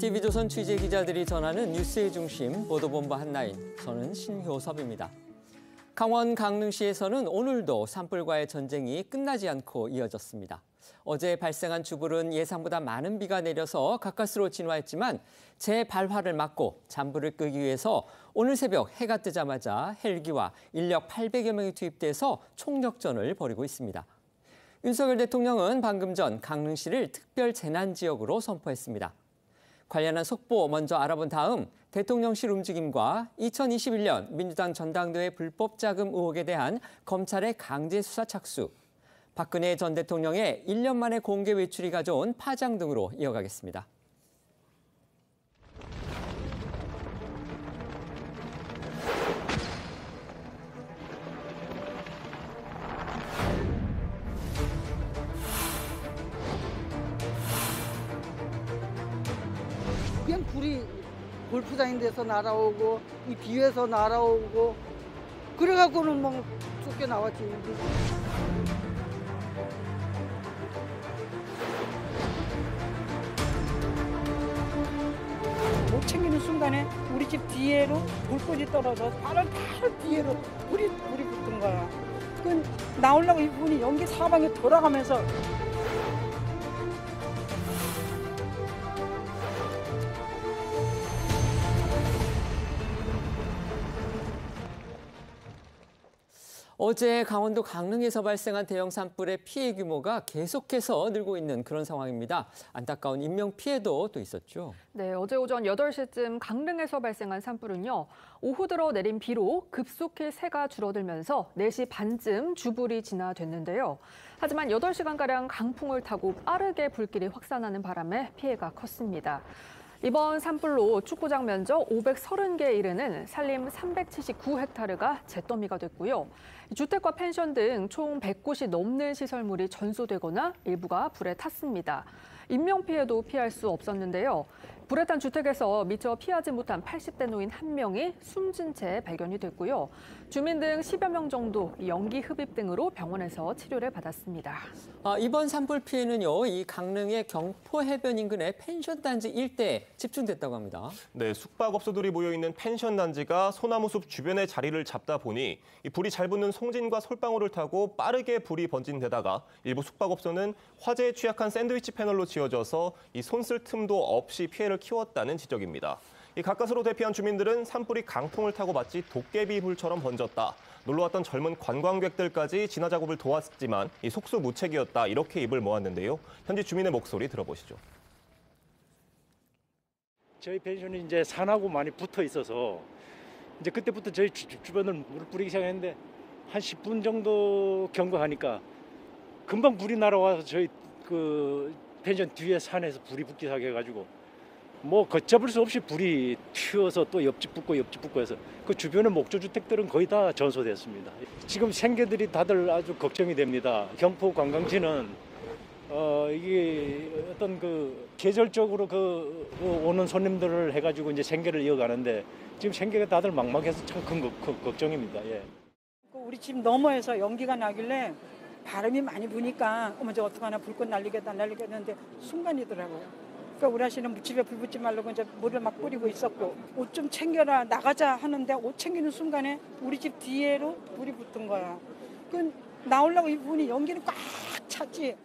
TV조선 취재기자들이 전하는 뉴스의 중심, 보도본부 한라인. 저는 신효섭입니다. 강원 강릉시에서는 오늘도 산불과의 전쟁이 끝나지 않고 이어졌습니다. 어제 발생한 주불은 예상보다 많은 비가 내려서 가까스로 진화했지만 재발화를 막고 잔불을 끄기 위해서 오늘 새벽 해가 뜨자마자 헬기와 인력 800여 명이 투입돼서 총력전을 벌이고 있습니다. 윤석열 대통령은 방금 전 강릉시를 특별 재난지역으로 선포했습니다. 관련한 속보 먼저 알아본 다음 대통령실 움직임과 2021년 민주당 전당대회 불법 자금 의혹에 대한 검찰의 강제 수사 착수, 박근혜 전 대통령의 1년 만에 공개 외출이 가져온 파장 등으로 이어가겠습니다. 그냥 불이 골프장인 데서 날아오고 이 비에서 날아오고 그래갖고는 뭐 쫓겨나왔지. 못 챙기는 순간에 우리 집 뒤에로 불꽃이 떨어져 바로 뒤에로 불이 붙은 거야. 그 나오려고 이분이 연기 사방에 돌아가면서 어제 강원도 강릉에서 발생한 대형 산불의 피해 규모가 계속해서 늘고 있는 그런 상황입니다. 안타까운 인명피해도 또 있었죠. 네, 어제 오전 8시쯤 강릉에서 발생한 산불은요. 오후 들어 내린 비로 급속히 새가 줄어들면서 4시 반쯤 주불이 진화됐는데요. 하지만 8시간가량 강풍을 타고 빠르게 불길이 확산하는 바람에 피해가 컸습니다. 이번 산불로 축구장 면적 530개에 이르는 산림 379헥타르가 잿더미가 됐고요. 주택과 펜션 등 총 100곳이 넘는 시설물이 전소되거나 일부가 불에 탔습니다. 인명피해도 피할 수 없었는데요. 불에 탄 주택에서 미처 피하지 못한 80대 노인 1명이 숨진 채 발견이 됐고요. 주민 등 10여 명 정도 연기 흡입 등으로 병원에서 치료를 받았습니다. 이번 산불 피해는요, 이 강릉의 경포 해변 인근의 펜션 단지 일대에 집중됐다고 합니다. 네, 숙박업소들이 모여 있는 펜션 단지가 소나무 숲 주변에 자리를 잡다 보니 이 불이 잘 붙는 송진과 솔방울을 타고 빠르게 불이 번진 데다가 일부 숙박업소는 화재에 취약한 샌드위치 패널로 지어져서 이 손 쓸 틈도 없이 피해를 키웠다는 지적입니다. 이 가까스로 대피한 주민들은 산불이 강풍을 타고 마치 도깨비 불처럼 번졌다. 놀러왔던 젊은 관광객들까지 진화 작업을 도왔지만 이 속수무책이었다. 이렇게 입을 모았는데요. 현지 주민의 목소리 들어보시죠. 저희 펜션이 이제 산하고 많이 붙어 있어서 이제 그때부터 저희 주변을 물을 뿌리기 시작했는데 한 10분 정도 경과하니까 금방 불이 날아와서 저희 그 펜션 뒤에 산에서 불이 붙기 시작해가지고 뭐 걷잡을 수 없이 불이 튀어서 또 옆집 붙고 해서 그 주변의 목조주택들은 거의 다 전소됐습니다. 지금 생계들이 다들 아주 걱정이 됩니다. 경포 관광지는 이게 어떤 그 계절적으로 오는 손님들을 해가지고 이제 생계를 이어가는데 지금 생계가 다들 막막해서 참 큰 걱정입니다. 예. 우리 집 너머에서 연기가 나길래 바람이 많이 부니까 어머 저 어떡하나 불꽃 날리겠다 했는데 순간이더라고요. 그러니까 우리 아씨는 집에 불 붙지 말라고 이제 물을 막 뿌리고 있었고 옷 좀 챙겨라 나가자 하는데 옷 챙기는 순간에 우리 집 뒤에로 불이 붙은 거야. 그 나오려고 이분이 연기는 꽉 찼지.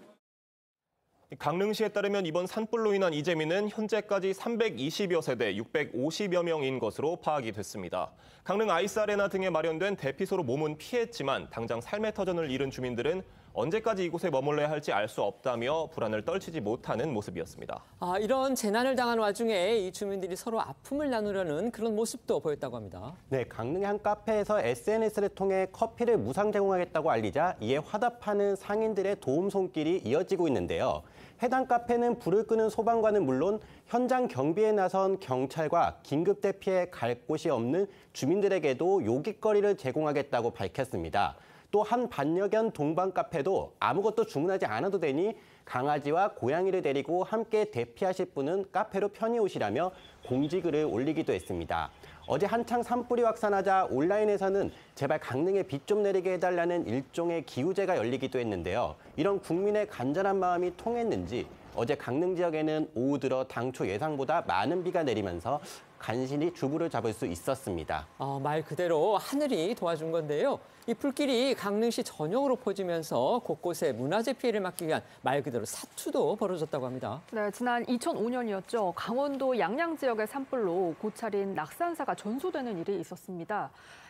강릉시에 따르면 이번 산불로 인한 이재민은 현재까지 320여 세대 650여 명인 것으로 파악이 됐습니다. 강릉 아이스아레나 등에 마련된 대피소로 몸은 피했지만 당장 삶의 터전을 잃은 주민들은 언제까지 이곳에 머물러야 할지 알 수 없다며 불안을 떨치지 못하는 모습이었습니다. 이런 재난을 당한 와중에 이 주민들이 서로 아픔을 나누려는 그런 모습도 보였다고 합니다. 네, 강릉의 한 카페에서 SNS를 통해 커피를 무상 제공하겠다고 알리자 이에 화답하는 상인들의 도움 손길이 이어지고 있는데요. 해당 카페는 불을 끄는 소방관은 물론 현장 경비에 나선 경찰과 긴급 대피에 갈 곳이 없는 주민들에게도 요깃거리를 제공하겠다고 밝혔습니다. 또 한 반려견 동반 카페도 아무것도 주문하지 않아도 되니 강아지와 고양이를 데리고 함께 대피하실 분은 카페로 편히 오시라며 공지글을 올리기도 했습니다. 어제 한창 산불이 확산하자 온라인에서는 제발 강릉에 비 좀 내리게 해달라는 일종의 기우제가 열리기도 했는데요. 이런 국민의 간절한 마음이 통했는지 어제 강릉 지역에는 오후 들어 당초 예상보다 많은 비가 내리면서 간신히 주부를 잡을 수 있었습니다. 말 그대로 하늘이 도와준 건데요. 이 불길이 강릉시 전역으로 퍼지면서 곳곳에 문화재 피해를 막기 위한 말 그대로 사투도 벌어졌다고 합니다. 네, 지난 2005년이었죠. 강원도 양양 지역의 산불로 고찰인 낙산사가 전소되는 일이 있었습니다.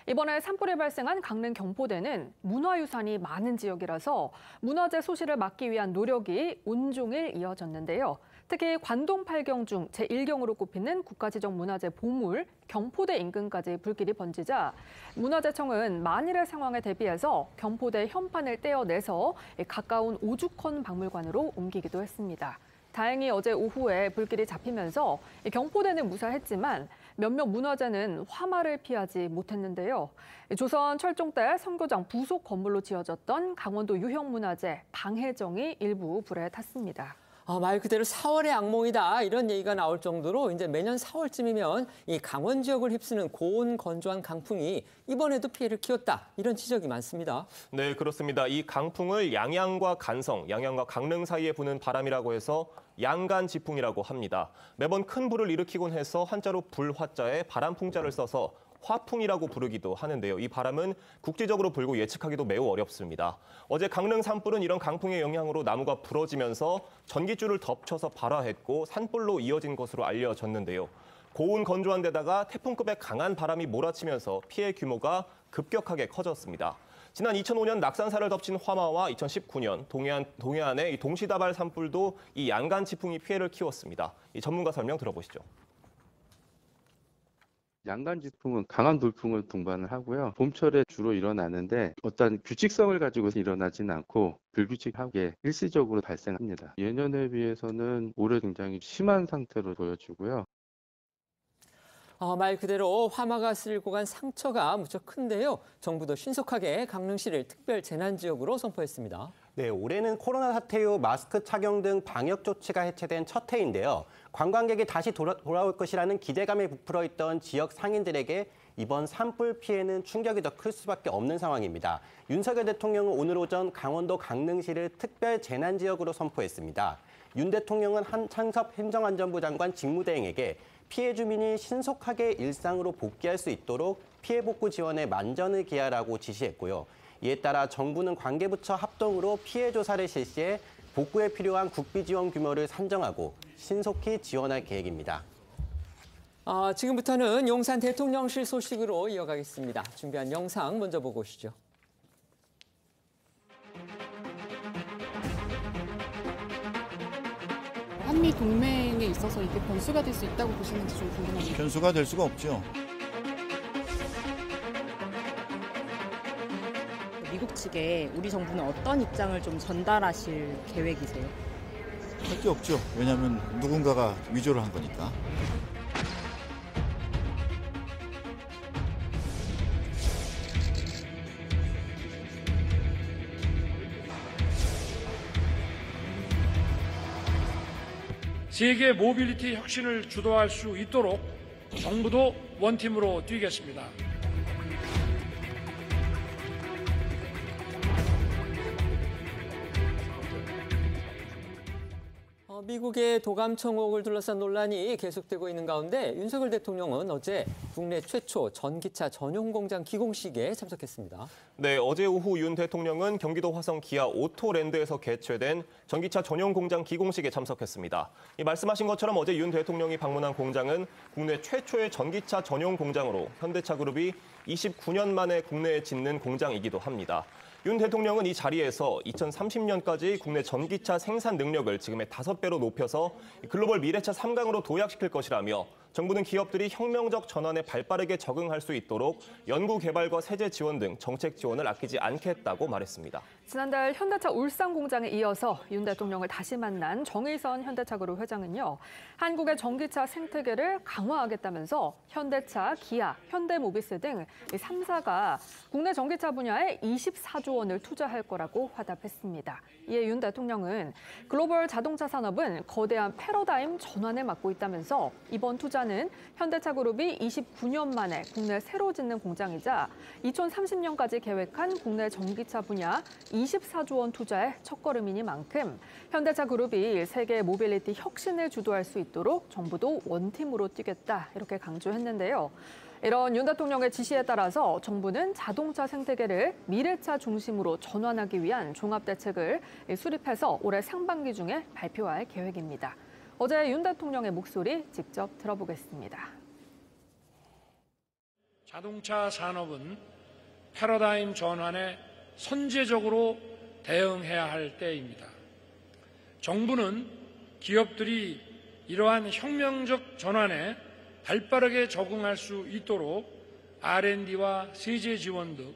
이번에 산불이 발생한 강릉 경포대는 문화유산이 많은 지역이라서 문화재 소실을 막기 위한 노력이 온종일 이어졌는데요. 특히 관동 8경 중 제1경으로 꼽히는 국가지정 문화재 보물 경포대 인근까지 불길이 번지자 문화재청은 만일의 상황에 대비해서 경포대 현판을 떼어내서 가까운 오죽헌 박물관으로 옮기기도 했습니다. 다행히 어제 오후에 불길이 잡히면서 경포대는 무사했지만 몇몇 문화재는 화마를 피하지 못했는데요. 조선 철종 때 선교장 부속 건물로 지어졌던 강원도 유형문화재 방해정이 일부 불에 탔습니다. 말 그대로 4월의 악몽이다 이런 얘기가 나올 정도로 이제 매년 4월쯤이면 이 강원 지역을 휩쓰는 고온 건조한 강풍이 이번에도 피해를 키웠다 이런 지적이 많습니다. 네, 그렇습니다. 이 강풍을 양양과 간성, 양양과 강릉 사이에 부는 바람이라고 해서 양간지풍이라고 합니다. 매번 큰 불을 일으키곤 해서 한자로 불화자에 바람풍자를 써서 화풍이라고 부르기도 하는데요. 이 바람은 국지적으로 불고 예측하기도 매우 어렵습니다. 어제 강릉 산불은 이런 강풍의 영향으로 나무가 부러지면서 전기줄을 덮쳐서 발화했고 산불로 이어진 것으로 알려졌는데요. 고온 건조한 데다가 태풍급의 강한 바람이 몰아치면서 피해 규모가 급격하게 커졌습니다. 지난 2005년 낙산사를 덮친 화마와 2019년 동해안의 이 동시다발 산불도 이 양간지풍이 피해를 키웠습니다. 이 전문가 설명 들어보시죠. 양간지풍은 강한 돌풍을 동반을 하고요. 봄철에 주로 일어나는데 어떤 규칙성을 가지고 일어나지는 않고 불규칙하게 일시적으로 발생합니다. 예년에 비해서는 올해 굉장히 심한 상태로 보여지고요. 말 그대로 화마가 쓸고 간 상처가 무척 큰데요. 정부도 신속하게 강릉시를 특별 재난지역으로 선포했습니다. 네, 올해는 코로나 사태 이후 마스크 착용 등 방역 조치가 해체된 첫 해인데요. 관광객이 다시 돌아올 것이라는 기대감에 부풀어 있던 지역 상인들에게 이번 산불 피해는 충격이 더 클 수밖에 없는 상황입니다. 윤석열 대통령은 오늘 오전 강원도 강릉시를 특별 재난지역으로 선포했습니다. 윤 대통령은 한창섭 행정안전부 장관 직무대행에게 피해 주민이 신속하게 일상으로 복귀할 수 있도록 피해 복구 지원에 만전을 기하라고 지시했고요. 이에 따라 정부는 관계부처 합동으로 피해 조사를 실시해 복구에 필요한 국비 지원 규모를 산정하고 신속히 지원할 계획입니다. 지금부터는 용산 대통령실 소식으로 이어가겠습니다. 준비한 영상 먼저 보고 오시죠. 한미 동맹에 있어서 이게 변수가 될 수 있다고 보시는지 좀 궁금합니다. 변수가 될 수가 없죠. 미국 측에 우리 정부는 어떤 입장을 좀 전달하실 계획이세요? 할 게 없죠. 왜냐하면 누군가가 위조를 한 거니까. 세계 모빌리티 혁신을 주도할 수 있도록 정부도 원팀으로 뛰겠습니다. 미국의 도감 청옥을 둘러싼 논란이 계속되고 있는 가운데 윤석열 대통령은 어제 국내 최초 전기차 전용 공장 기공식에 참석했습니다. 네, 어제 오후 윤 대통령은 경기도 화성 기아 오토랜드에서 개최된 전기차 전용 공장 기공식에 참석했습니다. 말씀하신 것처럼 어제 윤 대통령이 방문한 공장은 국내 최초의 전기차 전용 공장으로 현대차그룹이 29년 만에 국내에 짓는 공장이기도 합니다. 윤 대통령은 이 자리에서 2030년까지 국내 전기차 생산 능력을 지금의 5배로 높여서 글로벌 미래차 3강으로 도약시킬 것이라며 정부는 기업들이 혁명적 전환에 발빠르게 적응할 수 있도록 연구 개발과 세제 지원 등 정책 지원을 아끼지 않겠다고 말했습니다. 지난달 현대차 울산 공장에 이어서 윤 대통령을 다시 만난 정의선 현대차그룹 회장은요. 한국의 전기차 생태계를 강화하겠다면서 현대차, 기아, 현대모비스 등 3사가 국내 전기차 분야에 24조 원을 투자할 거라고 화답했습니다. 이에 윤 대통령은 글로벌 자동차 산업은 거대한 패러다임 전환을 맞고 있다면서 이번 투자는 현대차는 현대차 그룹이 29년 만에 국내 새로 짓는 공장이자 2030년까지 계획한 국내 전기차 분야 24조 원 투자의 첫걸음이니만큼 현대차 그룹이 세계 모빌리티 혁신을 주도할 수 있도록 정부도 원팀으로 뛰겠다 이렇게 강조했는데요. 이런 윤 대통령의 지시에 따라서 정부는 자동차 생태계를 미래차 중심으로 전환하기 위한 종합대책을 수립해서 올해 상반기 중에 발표할 계획입니다. 어제 윤 대통령의 목소리 직접 들어보겠습니다. 자동차 산업은 패러다임 전환에 선제적으로 대응해야 할 때입니다. 정부는 기업들이 이러한 혁명적 전환에 발빠르게 적응할 수 있도록 R&D와 세제 지원 등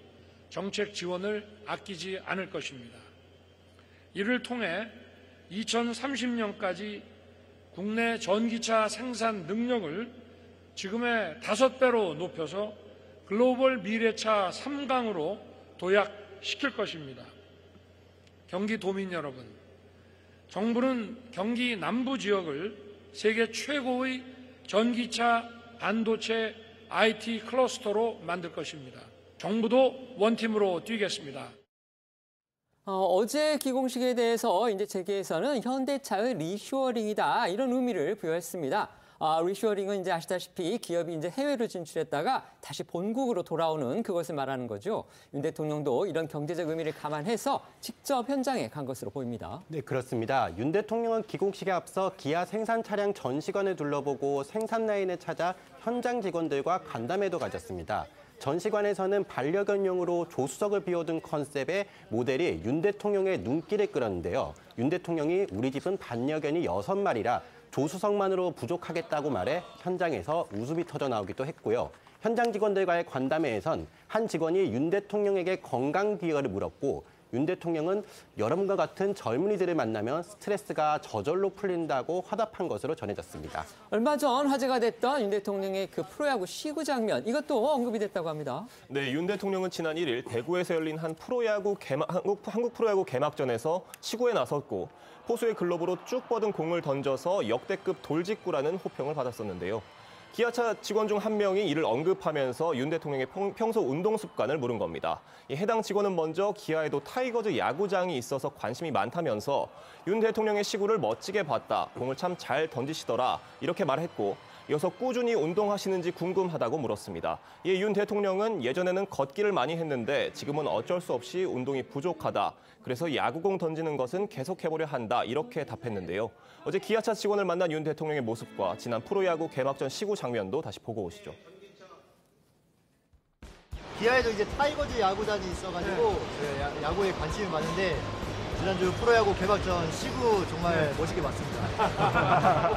정책 지원을 아끼지 않을 것입니다. 이를 통해 2030년까지 국내 전기차 생산 능력을 지금의 5배로 높여서 글로벌 미래차 3강으로 도약시킬 것입니다. 경기도민 여러분, 정부는 경기 남부 지역을 세계 최고의 전기차, 반도체, IT 클러스터로 만들 것입니다. 정부도 원팀으로 뛰겠습니다. 어제 기공식에 대해서 이제 재계에서는 현대차의 리쇼어링이다 이런 의미를 부여했습니다. 리쇼어링은 이제 아시다시피 기업이 이제 해외로 진출했다가 다시 본국으로 돌아오는 그것을 말하는 거죠. 윤 대통령도 이런 경제적 의미를 감안해서 직접 현장에 간 것으로 보입니다. 네, 그렇습니다. 윤 대통령은 기공식에 앞서 기아 생산 차량 전시관을 둘러보고 생산 라인에 찾아 현장 직원들과 간담회도 가졌습니다. 전시관에서는 반려견용으로 조수석을 비워둔 컨셉의 모델이 윤 대통령의 눈길을 끌었는데요. 윤 대통령이 우리 집은 반려견이 6마리라 조수석만으로 부족하겠다고 말해 현장에서 웃음이 터져 나오기도 했고요. 현장 직원들과의 간담회에선 한 직원이 윤 대통령에게 건강 비결을 물었고 윤 대통령은 여러분과 같은 젊은이들을 만나면 스트레스가 저절로 풀린다고 화답한 것으로 전해졌습니다. 얼마 전 화제가 됐던 윤 대통령의 그 프로야구 시구 장면, 이것도 언급이 됐다고 합니다. 네, 윤 대통령은 지난 1일 대구에서 열린 한 한국 프로야구 개막전에서 시구에 나섰고 포수의 글러브로 쭉 뻗은 공을 던져서 역대급 돌직구라는 호평을 받았었는데요. 기아차 직원 중 한 명이 이를 언급하면서 윤 대통령의 평소 운동 습관을 물은 겁니다. 해당 직원은 먼저 기아에도 타이거즈 야구장이 있어서 관심이 많다면서 윤 대통령의 시구를 멋지게 봤다, 공을 참 잘 던지시더라 이렇게 말했고 이어서 꾸준히 운동하시는지 궁금하다고 물었습니다. 이에 윤 대통령은 예전에는 걷기를 많이 했는데 지금은 어쩔 수 없이 운동이 부족하다. 그래서 야구공 던지는 것은 계속해보려 한다. 이렇게 답했는데요. 어제 기아차 직원을 만난 윤 대통령의 모습과 지난 프로야구 개막전 시구 장면도 다시 보고 오시죠. 기아에도 이제 타이거즈 야구단이 있어가지고 야구에 관심이 많은데 지난주 프로야구 개막전 시구 정말 멋있게 봤습니다.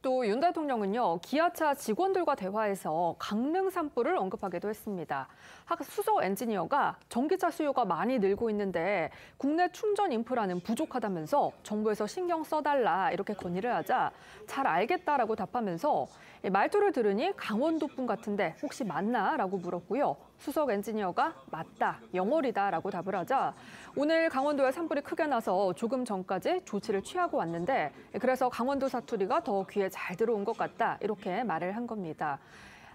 또 윤 대통령은요, 기아차 직원들과 대화에서 강릉 산불을 언급하기도 했습니다. 수석 엔지니어가 전기차 수요가 많이 늘고 있는데 국내 충전 인프라는 부족하다면서 정부에서 신경 써달라 이렇게 건의를 하자 잘 알겠다라고 답하면서 말투를 들으니 강원도분 같은데 혹시 맞나? 라고 물었고요. 수석 엔지니어가 맞다, 영월이다라고 답을 하자 오늘 강원도에 산불이 크게 나서 조금 전까지 조치를 취하고 왔는데 그래서 강원도 사투리가 더 귀에 잘 들어온 것 같다 이렇게 말을 한 겁니다.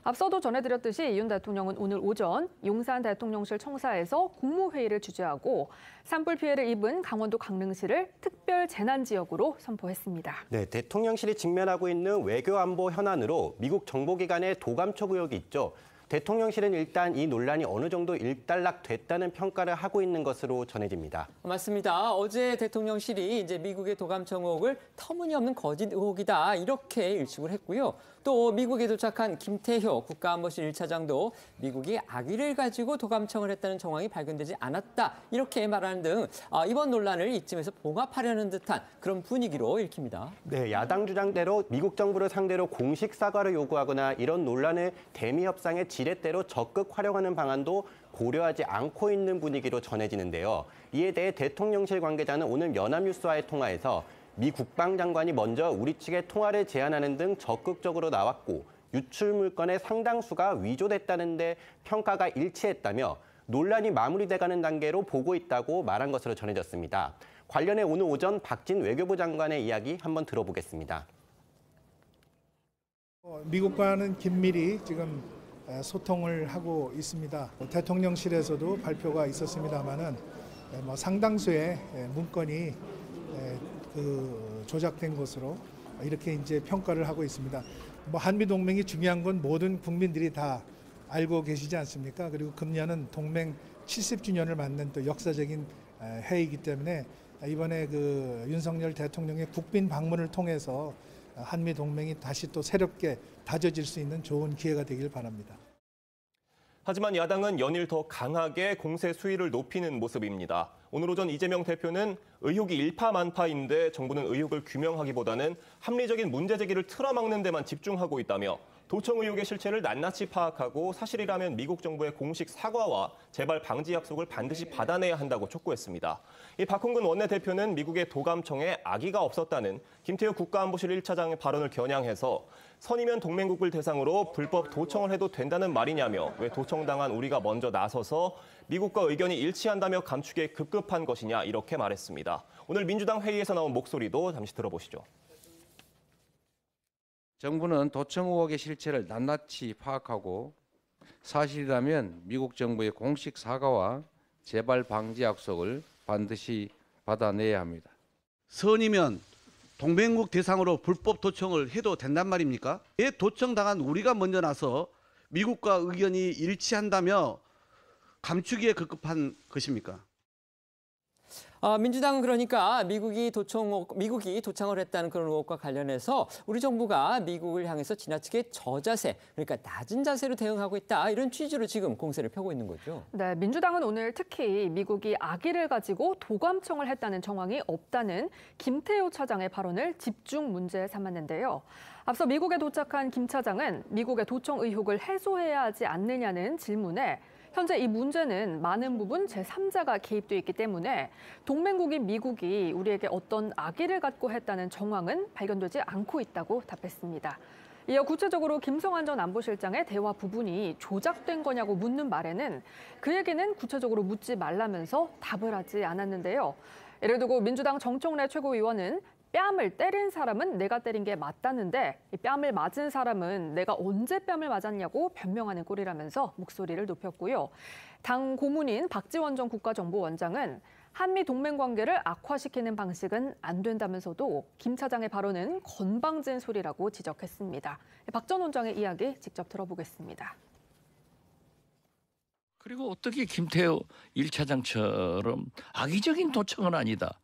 앞서도 전해드렸듯이 윤 대통령은 오늘 오전 용산 대통령실 청사에서 국무회의를 주재하고 산불 피해를 입은 강원도 강릉시를 특별 재난지역으로 선포했습니다. 네, 대통령실이 직면하고 있는 외교안보 현안으로 미국 정보기관의 도감청 의혹이 있죠. 대통령실은 일단 이 논란이 어느 정도 일단락됐다는 평가를 하고 있는 것으로 전해집니다. 맞습니다. 어제 대통령실이 이제 미국의 도감청 의혹을 터무니없는 거짓 의혹이다 이렇게 일축을 했고요. 또 미국에 도착한 김태효 국가안보실 1차장도 미국이 악의를 가지고 도감청을 했다는 정황이 발견되지 않았다 이렇게 말하는 등 이번 논란을 이쯤에서 봉합하려는 듯한 그런 분위기로 읽힙니다. 네, 야당 주장대로 미국 정부를 상대로 공식 사과를 요구하거나 이런 논란을 대미 협상의 지렛대로 적극 활용하는 방안도 고려하지 않고 있는 분위기로 전해지는데요. 이에 대해 대통령실 관계자는 오늘 연합뉴스와의 통화에서 미 국방장관이 먼저 우리 측에 통화를 제안하는 등 적극적으로 나왔고 유출 물건의 상당수가 위조됐다는데 평가가 일치했다며 논란이 마무리돼가는 단계로 보고 있다고 말한 것으로 전해졌습니다. 관련해 오늘 오전 박진 외교부 장관의 이야기 한번 들어보겠습니다. 미국과는 긴밀히 지금 소통을 하고 있습니다. 대통령실에서도 발표가 있었습니다만은 상당수의 문건이 조작된 것으로 이렇게 이제 평가를 하고 있습니다. 한미 동맹이 중요한 건 모든 국민들이 다 알고 계시지 않습니까? 그리고 금년은 동맹 70주년을 맞는 또 역사적인 해이기 때문에 이번에 윤석열 대통령의 국빈 방문을 통해서 한미 동맹이 다시 또 새롭게 다져질 수 있는 좋은 기회가 되길 바랍니다. 하지만 야당은 연일 더 강하게 공세 수위를 높이는 모습입니다. 오늘 오전 이재명 대표는 의혹이 일파만파인데 정부는 의혹을 규명하기보다는 합리적인 문제 제기를 틀어막는 데만 집중하고 있다며 도청 의혹의 실체를 낱낱이 파악하고 사실이라면 미국 정부의 공식 사과와 재발 방지 약속을 반드시 받아내야 한다고 촉구했습니다. 이 박홍근 원내대표는 미국의 도감청에 악의가 없었다는 김태우 국가안보실 1차장의 발언을 겨냥해서 선이면 동맹국을 대상으로 불법 도청을 해도 된다는 말이냐며 왜 도청당한 우리가 먼저 나서서 미국과 의견이 일치한다며 감축에 급급한 것이냐 이렇게 말했습니다. 오늘 민주당 회의에서 나온 목소리도 잠시 들어보시죠. 정부는 도청 의혹의 실체를 낱낱이 파악하고 사실이라면 미국 정부의 공식 사과와 재발 방지 약속을 반드시 받아내야 합니다. 선이면 동맹국 대상으로 불법 도청을 해도 된단 말입니까? 왜 도청당한 우리가 먼저 나서 미국과 의견이 일치한다며 감추기에 급급한 것입니까? 민주당은 그러니까 미국이 도청을 했다는 그런 의혹과 관련해서 우리 정부가 미국을 향해서 지나치게 저자세, 그러니까 낮은 자세로 대응하고 있다. 이런 취지로 지금 공세를 펴고 있는 거죠. 네, 민주당은 오늘 특히 미국이 악의를 가지고 도감청을 했다는 정황이 없다는 김태우 차장의 발언을 집중 문제 삼았는데요. 앞서 미국에 도착한 김 차장은 미국의 도청 의혹을 해소해야 하지 않느냐는 질문에 현재 이 문제는 많은 부분 제3자가 개입돼 있기 때문에 동맹국인 미국이 우리에게 어떤 악의를 갖고 했다는 정황은 발견되지 않고 있다고 답했습니다. 이어 구체적으로 김성한 전 안보실장의 대화 부분이 조작된 거냐고 묻는 말에는 그에게는 구체적으로 묻지 말라면서 답을 하지 않았는데요. 이를 두고 민주당 정청래 최고위원은 뺨을 때린 사람은 내가 때린 게 맞다는데 이 뺨을 맞은 사람은 내가 언제 뺨을 맞았냐고 변명하는 꼴이라면서 목소리를 높였고요. 당 고문인 박지원 전 국가정보원장은 한미 동맹 관계를 악화시키는 방식은 안 된다면서도 김 차장의 발언은 건방진 소리라고 지적했습니다. 박 전 원장의 이야기 직접 들어보겠습니다. 그리고 어떻게 김태우 1차장처럼 악의적인 도청은 아니다.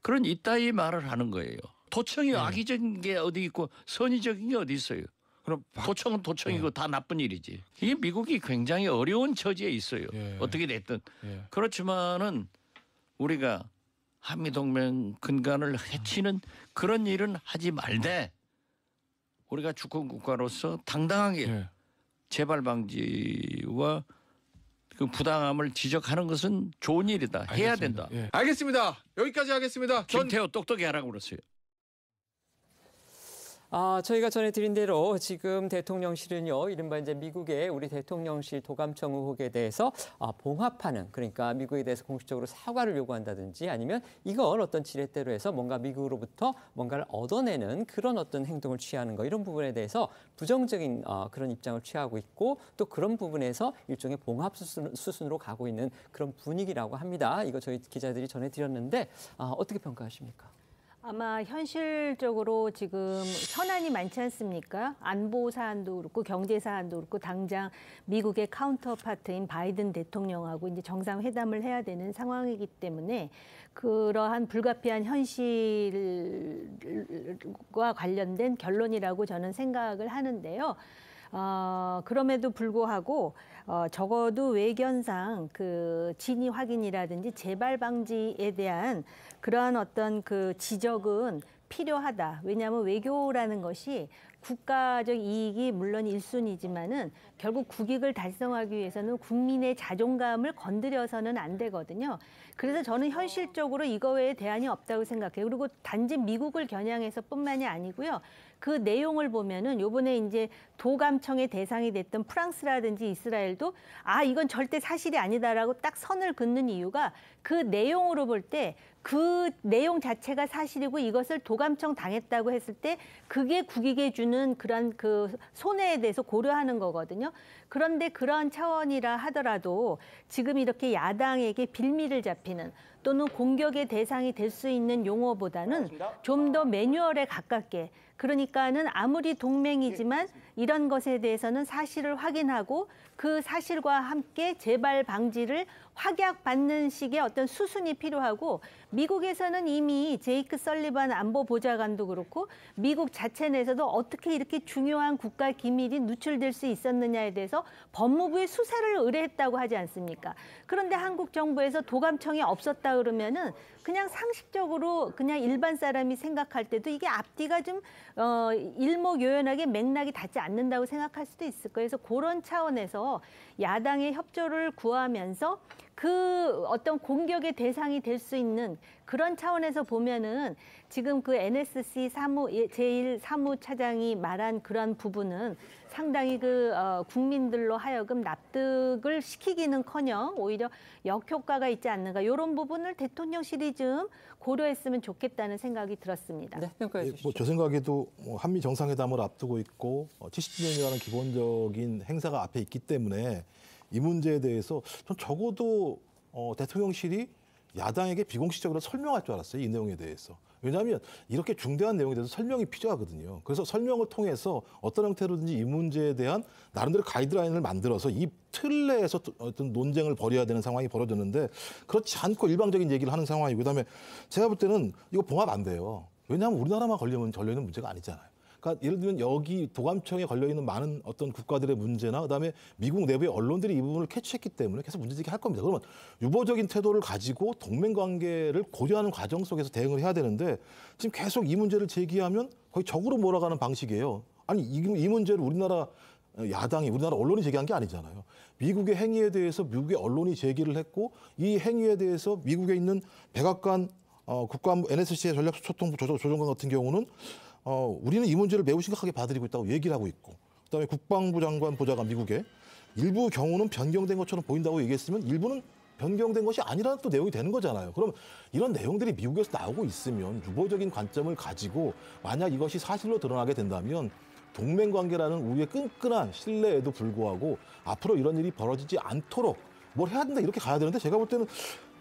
그런 이따위 말을 하는 거예요. 도청이 악의적인 게 어디 있고 선의적인 게 어디 있어요. 그럼 도청은 도청이고 다 나쁜 일이지. 이게 미국이 굉장히 어려운 처지에 있어요. 어떻게 됐든. 그렇지만은 우리가 한미동맹 근간을 해치는 그런 일은 하지 말되 우리가 주권 국가로서 당당하게 재발 방지와 그 부당함을 지적하는 것은 좋은 일이다. 해야 알겠습니다. 된다. 알겠습니다. 여기까지 하겠습니다. 김태호 똑똑히 하라고 그랬어요. 저희가 전해드린 대로 지금 대통령실은요, 이른바 이제 미국의 우리 대통령실 도감청 의혹에 대해서 봉합하는, 그러니까 미국에 대해서 공식적으로 사과를 요구한다든지 아니면 이걸 어떤 지렛대로 해서 뭔가 미국으로부터 뭔가를 얻어내는 그런 어떤 행동을 취하는 거, 이런 부분에 대해서 부정적인 그런 입장을 취하고 있고 또 그런 부분에서 일종의 봉합 수순으로 가고 있는 그런 분위기라고 합니다. 이거 저희 기자들이 전해드렸는데 어떻게 평가하십니까? 아마 현실적으로 지금 현안이 많지 않습니까? 안보 사안도 그렇고 경제 사안도 그렇고 당장 미국의 카운터파트인 바이든 대통령하고 이제 정상회담을 해야 되는 상황이기 때문에 그러한 불가피한 현실과 관련된 결론이라고 저는 생각을 하는데요. 그럼에도 불구하고 적어도 외견상 그 진위 확인이라든지 재발 방지에 대한 그러한 어떤 그 지적은 필요하다. 왜냐하면 외교라는 것이 국가적 이익이 물론 1순위지만은 결국 국익을 달성하기 위해서는 국민의 자존감을 건드려서는 안 되거든요. 그래서 저는 현실적으로 이거 외에 대안이 없다고 생각해요. 그리고 단지 미국을 겨냥해서뿐만이 아니고요. 그 내용을 보면은 요번에 이제 도감청의 대상이 됐던 프랑스라든지 이스라엘도 이건 절대 사실이 아니다라고 딱 선을 긋는 이유가 그 내용으로 볼 때 그 내용 자체가 사실이고 이것을 도감청 당했다고 했을 때 그게 국익에 주는 그런 그 손해에 대해서 고려하는 거거든요. 그런데 그런 차원이라 하더라도 지금 이렇게 야당에게 빌미를 잡히는 또는 공격의 대상이 될 수 있는 용어보다는 좀 더 매뉴얼에 가깝게, 그러니까는 아무리 동맹이지만 이런 것에 대해서는 사실을 확인하고 그 사실과 함께 재발 방지를 확약받는 식의 어떤 수순이 필요하고, 미국에서는 이미 제이크 설리반 안보보좌관도 그렇고 미국 자체 내에서도 어떻게 이렇게 중요한 국가 기밀이 누출될 수 있었느냐에 대해서 법무부에 수사를 의뢰했다고 하지 않습니까? 그런데 한국 정부에서 도감청이 없었다 그러면은 그냥 상식적으로 그냥 일반 사람이 생각할 때도 이게 앞뒤가 좀 일목요연하게 맥락이 닿지 않는다고 생각할 수도 있을 거예요. 그래서 그런 차원에서 야당의 협조를 구하면서 그 어떤 공격의 대상이 될 수 있는 그런 차원에서 보면은 지금 그 NSC 제1 사무차장이 말한 그런 부분은 상당히 국민들로 하여금 납득을 시키기는커녕 오히려 역효과가 있지 않는가, 이런 부분을 대통령실이 좀 고려했으면 좋겠다는 생각이 들었습니다. 네, 평가해 주시죠. 저 생각에도 한미 정상회담을 앞두고 있고 70주년이라는 기본적인 행사가 앞에 있기 때문에 이 문제에 대해서 전 적어도 대통령실이 야당에게 비공식적으로 설명할 줄 알았어요, 이 내용에 대해서. 왜냐하면 이렇게 중대한 내용에 대해서 설명이 필요하거든요. 그래서 설명을 통해서 어떤 형태로든지 이 문제에 대한 나름대로 가이드라인을 만들어서 이 틀 내에서 어떤 논쟁을 벌여야 되는 상황이 벌어졌는데 그렇지 않고 일방적인 얘기를 하는 상황이고, 그다음에 제가 볼 때는 이거 봉합 안 돼요. 왜냐하면 우리나라만 걸려있는 문제가 아니잖아요. 그러니까 예를 들면 여기 도감청에 걸려있는 많은 어떤 국가들의 문제나 그다음에 미국 내부의 언론들이 이 부분을 캐치했기 때문에 계속 문제제기할 겁니다. 그러면 유보적인 태도를 가지고 동맹관계를 고려하는 과정 속에서 대응을 해야 되는데 지금 계속 이 문제를 제기하면 거의 적으로 몰아가는 방식이에요. 아니 이 문제를 우리나라 야당이, 우리나라 언론이 제기한 게 아니잖아요. 미국의 행위에 대해서 미국의 언론이 제기를 했고 이 행위에 대해서 미국에 있는 백악관 국가안보 NSC의 전략소통부 조정관 같은 경우는 우리는 이 문제를 매우 심각하게 받아들이고 있다고 얘기를 하고 있고, 그다음에 국방부 장관 보좌관 미국의 일부 경우는 변경된 것처럼 보인다고 얘기했으면 일부는 변경된 것이 아니라는 또 내용이 되는 거잖아요. 그럼 이런 내용들이 미국에서 나오고 있으면 유보적인 관점을 가지고 만약 이것이 사실로 드러나게 된다면 동맹관계라는 우리의 끈끈한 신뢰에도 불구하고 앞으로 이런 일이 벌어지지 않도록 뭘 해야 된다 이렇게 가야 되는데, 제가 볼 때는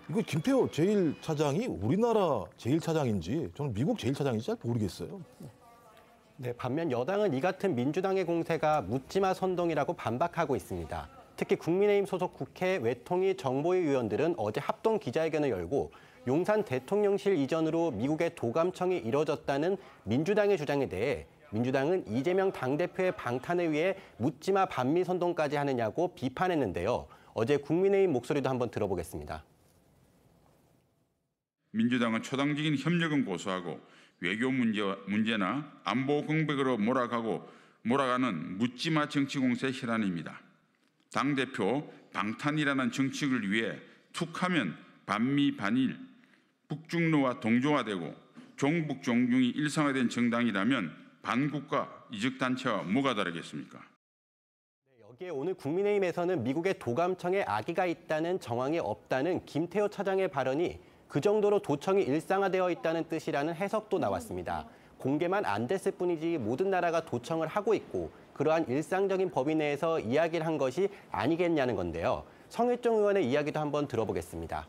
이거 김태호 제1차장이 우리나라 제1차장인지 저는 미국 제1차장인지 잘 모르겠어요. 네, 반면 여당은 이 같은 민주당의 공세가 묻지마 선동이라고 반박하고 있습니다. 특히 국민의힘 소속 국회 외통위 정보위 의원들은 어제 합동 기자회견을 열고 용산 대통령실 이전으로 미국의 도감청이 이뤄졌다는 민주당의 주장에 대해 민주당은 이재명 당대표의 방탄을 위해 묻지마 반미 선동까지 하느냐고 비판했는데요. 어제 국민의힘 목소리도 한번 들어보겠습니다. 민주당은 초당적인 협력은 고수하고 외교 문제나 안보 공백으로 몰아가는 묻지마 정치 공세의 실안입니다. 당대표 방탄이라는 정책을 위해 툭하면 반미 반일 북중로와 동조화되고 종북 종중이 일상화된 정당이라면 반국가 이적단체와 뭐가 다르겠습니까? 여기에 오늘 국민의힘에서는 미국의 도감청에 악의가 있다는 정황이 없다는 김태호 차장의 발언이 그 정도로 도청이 일상화되어 있다는 뜻이라는 해석도 나왔습니다. 공개만 안 됐을 뿐이지 모든 나라가 도청을 하고 있고 그러한 일상적인 범위 내에서 이야기를 한 것이 아니겠냐는 건데요. 성일종 의원의 이야기도 한번 들어보겠습니다.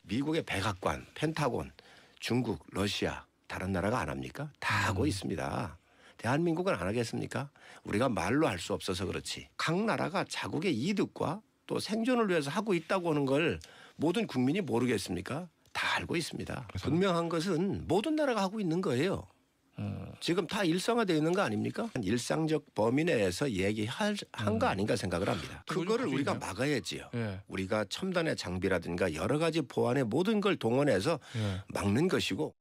미국의 백악관, 펜타곤, 중국, 러시아, 다른 나라가 안 합니까? 다 하고 있습니다. 대한민국은 안 하겠습니까? 우리가 말로 할 수 없어서 그렇지. 각 나라가 자국의 이득과 또 생존을 위해서 하고 있다고 하는 걸 모든 국민이 모르겠습니까? 다 알고 있습니다. 분명한 것은 모든 나라가 하고 있는 거예요. 지금 다 일상화되어 있는 거 아닙니까? 일상적 범위 내에서 얘기한 거 아닌가 생각을 합니다. 그거를 우리가 막아야지요. 우리가 첨단의 장비라든가 여러 가지 보안의 모든 걸 동원해서 막는 것이고.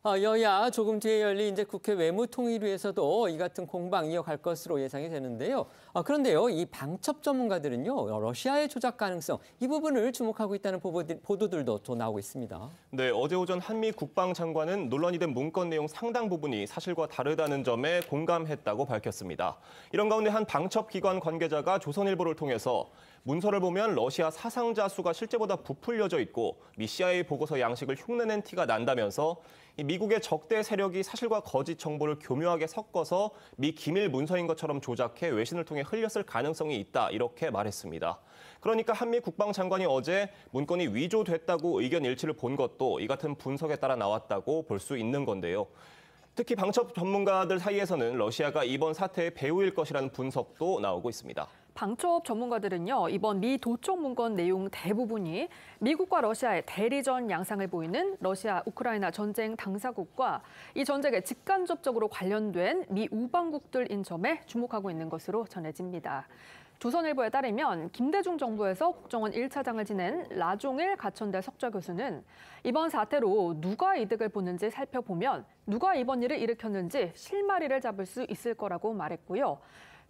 여야 조금 뒤에 열린 이제 국회 외무통일위에서도 이 같은 공방 이어갈 것으로 예상이 되는데요. 그런데요, 이 방첩 전문가들은요, 러시아의 조작 가능성 이 부분을 주목하고 있다는 보도들도 또 나오고 있습니다. 네, 어제 오전 한미 국방장관은 논란이 된 문건 내용 상당 부분이 사실과 다르다는 점에 공감했다고 밝혔습니다. 이런 가운데 한 방첩기관 관계자가 조선일보를 통해서 문서를 보면 러시아 사상자 수가 실제보다 부풀려져 있고 미 CIA 보고서 양식을 흉내낸 티가 난다면서 미국의 적대 세력이 사실과 거짓 정보를 교묘하게 섞어서 미 기밀 문서인 것처럼 조작해 외신을 통해 흘렸을 가능성이 있다 이렇게 말했습니다. 그러니까 한미 국방장관이 어제 문건이 위조됐다고 의견 일치를 본 것도 이 같은 분석에 따라 나왔다고 볼 수 있는 건데요. 특히 방첩 전문가들 사이에서는 러시아가 이번 사태의 배후일 것이라는 분석도 나오고 있습니다. 방첩 전문가들은요, 이번 미 도청 문건 내용 대부분이 미국과 러시아의 대리전 양상을 보이는 러시아 우크라이나 전쟁 당사국과 이 전쟁에 직간접적으로 관련된 미 우방국들인 점에 주목하고 있는 것으로 전해집니다. 조선일보에 따르면 김대중 정부에서 국정원 1차장을 지낸 라종일 가천대 석좌 교수는 이번 사태로 누가 이득을 보는지 살펴보면 누가 이번 일을 일으켰는지 실마리를 잡을 수 있을 거라고 말했고요.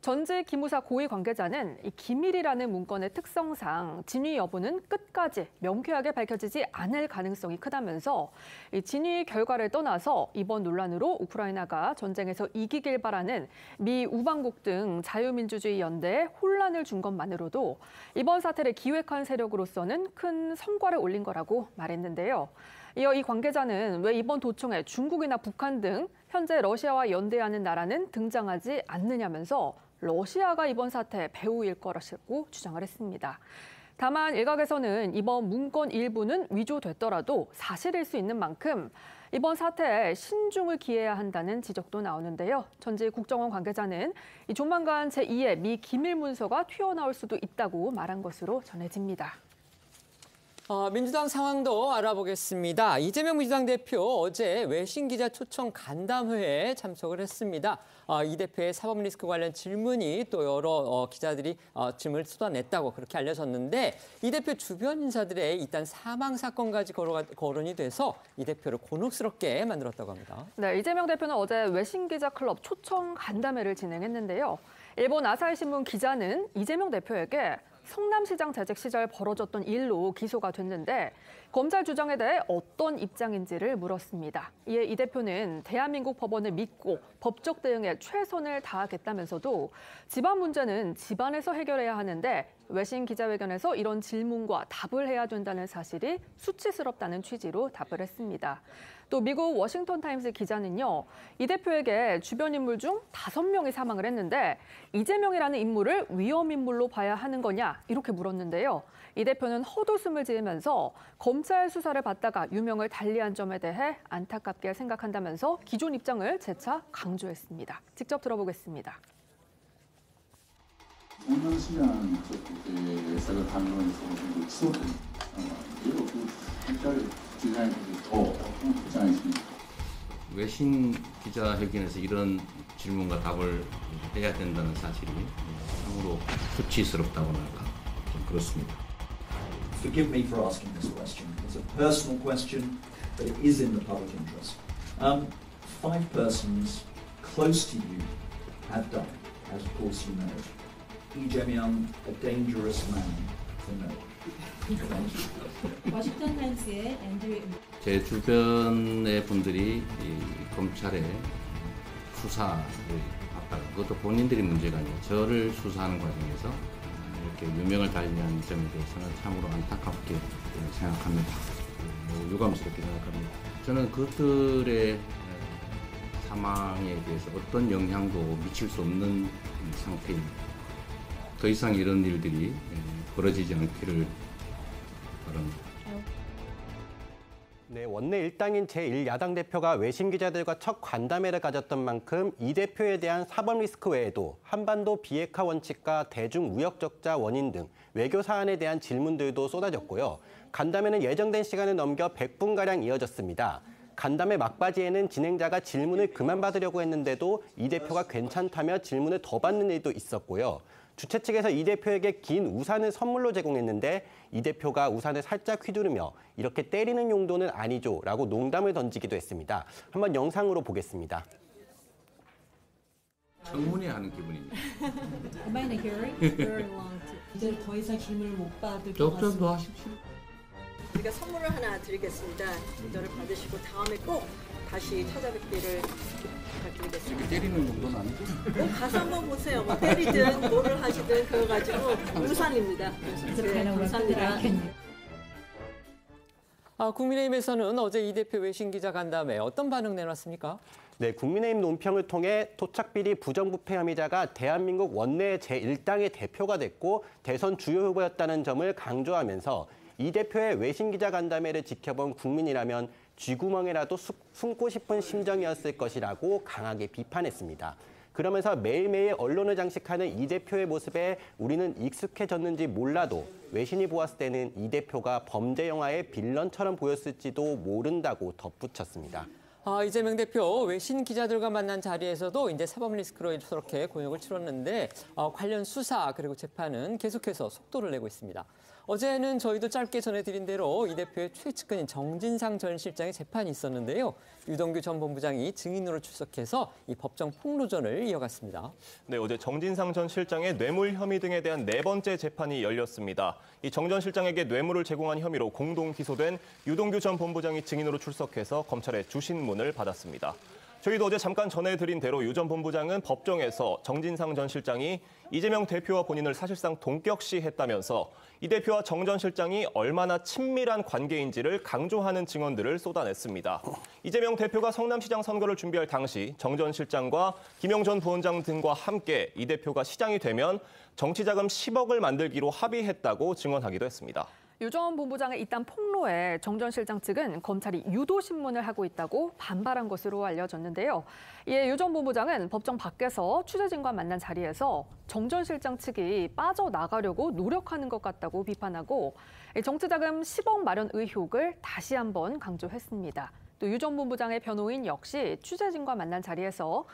전직 기무사 고위 관계자는 이 기밀이라는 문건의 특성상 진위 여부는 끝까지 명쾌하게 밝혀지지 않을 가능성이 크다면서 이 진위 결과를 떠나서 이번 논란으로 우크라이나가 전쟁에서 이기길 바라는 미 우방국 등 자유민주주의 연대에 혼란을 준 것만으로도 이번 사태를 기획한 세력으로서는 큰 성과를 올린 거라고 말했는데요. 이어 이 관계자는 왜 이번 도청에 중국이나 북한 등 현재 러시아와 연대하는 나라는 등장하지 않느냐면서 러시아가 이번 사태의 배후일 거라고 주장을 했습니다. 다만 일각에서는 이번 문건 일부는 위조됐더라도 사실일 수 있는 만큼 이번 사태에 신중을 기해야 한다는 지적도 나오는데요. 전직 국정원 관계자는 조만간 제2의 미 기밀 문서가 튀어나올 수도 있다고 말한 것으로 전해집니다. 민주당 상황도 알아보겠습니다. 이재명 민주당 대표 어제 외신 기자 초청 간담회에 참석을 했습니다. 이 대표의 사법 리스크 관련 질문이 또 여러 기자들이 질문을 쏟아냈다고 그렇게 알려졌는데 이 대표 주변 인사들의 일단 사망 사건까지 거론이 돼서 이 대표를 곤혹스럽게 만들었다고 합니다. 네, 이재명 대표는 어제 외신 기자 클럽 초청 간담회를 진행했는데요. 일본 아사히 신문 기자는 이재명 대표에게 성남시장 재직 시절 벌어졌던 일로 기소가 됐는데 검찰 주장에 대해 어떤 입장인지를 물었습니다. 이에 이 대표는 대한민국 법원을 믿고 법적 대응에 최선을 다하겠다면서도 집안 문제는 집안에서 해결해야 하는데 외신 기자회견에서 이런 질문과 답을 해야 된다는 사실이 수치스럽다는 취지로 답을 했습니다. 또 미국 워싱턴 타임스 기자는요, 이 대표에게 주변 인물 중 5명이 사망을 했는데 이재명이라는 인물을 위험 인물로 봐야 하는 거냐 이렇게 물었는데요. 이 대표는 헛웃음을 지으면서 검찰 수사를 받다가 유명을 달리한 점에 대해 안타깝게 생각한다면서 기존 입장을 재차 강조했습니다. 직접 들어보겠습니다. 성남시장 국회에서 반론에서 취소된 상황이고요. 검찰 기자에 더 어떤 입장이십니까? 외신 기자회견에서 이런 질문과 답을 해야 된다는 사실이 참으로 수치스럽다고나 할까 좀 그렇습니다. Forgive me for asking this question. It's a personal question, but it is in the public interest. 5 persons close to you have died, as of course you know. Lee Jae-myung, a dangerous man to know. 워싱턴 타임스의 앤드류. 제 주변의 분들이 이 검찰의 수사를 받다가 그것도 본인들이 문제가 아니라 저를 수사하는 과정에서 이렇게 유명을 달리한 점에 대해서는 참으로 안타깝게 생각합니다. 유감스럽게 생각합니다. 저는 그들의 사망에 대해서 어떤 영향도 미칠 수 없는 상태입니다. 더 이상 이런 일들이 벌어지지 않기를 바랍니다. 네, 원내 일당인 제1야당 대표가 외신 기자들과 첫 간담회를 가졌던 만큼 이 대표에 대한 사법 리스크 외에도 한반도 비핵화 원칙과 대중 무역 적자 원인 등 외교 사안에 대한 질문들도 쏟아졌고요. 간담회는 예정된 시간을 넘겨 100분가량 이어졌습니다. 간담회 막바지에는 진행자가 질문을 그만 받으려고 했는데도 이 대표가 괜찮다며 질문을 더 받는 일도 있었고요. 주최 측에서 이 대표에게 긴 우산을 선물로 제공했는데 이 대표가 우산을 살짝 휘두르며 이렇게 때리는 용도는 아니죠 라고 농담을 던지기도 했습니다. 한번 영상으로 보겠습니다. 청문회 하는 기분입니다. Am I in a hearing? Very long. 이제 더 이상 질문을 못 받을 것 같습니다. 좀 더 하십시오. 우리가 선물을 하나 드리겠습니다. 이거를 받으시고 다음에 꼭 다시 찾아뵙기를 부탁드리겠습니다. 때리는 정도는 아니죠? 가서 한번 보세요. 뭐 때리든 뭐를 하시든 그거 가지고 우산입니다. 네, 감사합니다. 국민의힘에서는 어제 이 대표 외신 기자 간담회 어떤 반응 내놨습니까? 네, 국민의힘 논평을 통해 토착비리 부정부패 혐의자가 대한민국 원내 제1당의 대표가 됐고 대선 주요 후보였다는 점을 강조하면서 이 대표의 외신 기자 간담회를 지켜본 국민이라면 쥐구멍이라도 숨고 싶은 심정이었을 것이라고 강하게 비판했습니다. 그러면서 매일매일 언론을 장식하는 이 대표의 모습에 우리는 익숙해졌는지 몰라도 외신이 보았을 때는 이 대표가 범죄 영화의 빌런처럼 보였을지도 모른다고 덧붙였습니다. 이재명 대표 외신 기자들과 만난 자리에서도 이제 사법 리스크로 이렇게 곤욕을 치렀는데 관련 수사 그리고 재판은 계속해서 속도를 내고 있습니다. 어제는 저희도 짧게 전해드린 대로 이 대표의 최측근인 정진상 전 실장의 재판이 있었는데요. 유동규 전 본부장이 증인으로 출석해서 이 법정 폭로전을 이어갔습니다. 네, 어제 정진상 전 실장의 뇌물 혐의 등에 대한 4번째 재판이 열렸습니다. 이 정 전 실장에게 뇌물을 제공한 혐의로 공동 기소된 유동규 전 본부장이 증인으로 출석해서 검찰의 주신문을 받았습니다. 저희도 어제 잠깐 전해드린 대로 유 전 본부장은 법정에서 정진상 전 실장이 이재명 대표와 본인을 사실상 동격시했다면서 이 대표와 정 전 실장이 얼마나 친밀한 관계인지를 강조하는 증언들을 쏟아냈습니다. 이재명 대표가 성남시장 선거를 준비할 당시 정 전 실장과 김용 전 부원장 등과 함께 이 대표가 시장이 되면 정치자금 10억을 만들기로 합의했다고 증언하기도 했습니다. 유 전 본부장의 이딴 폭로에 정 전 실장 측은 검찰이 유도신문을 하고 있다고 반발한 것으로 알려졌는데요. 이에 유 전 본부장은 법정 밖에서 취재진과 만난 자리에서 정 전 실장 측이 빠져나가려고 노력하는 것 같다고 비판하고 정치자금 10억 마련 의혹을 다시 한번 강조했습니다. 또 유 전 본부장의 변호인 역시 취재진과 만난 자리에서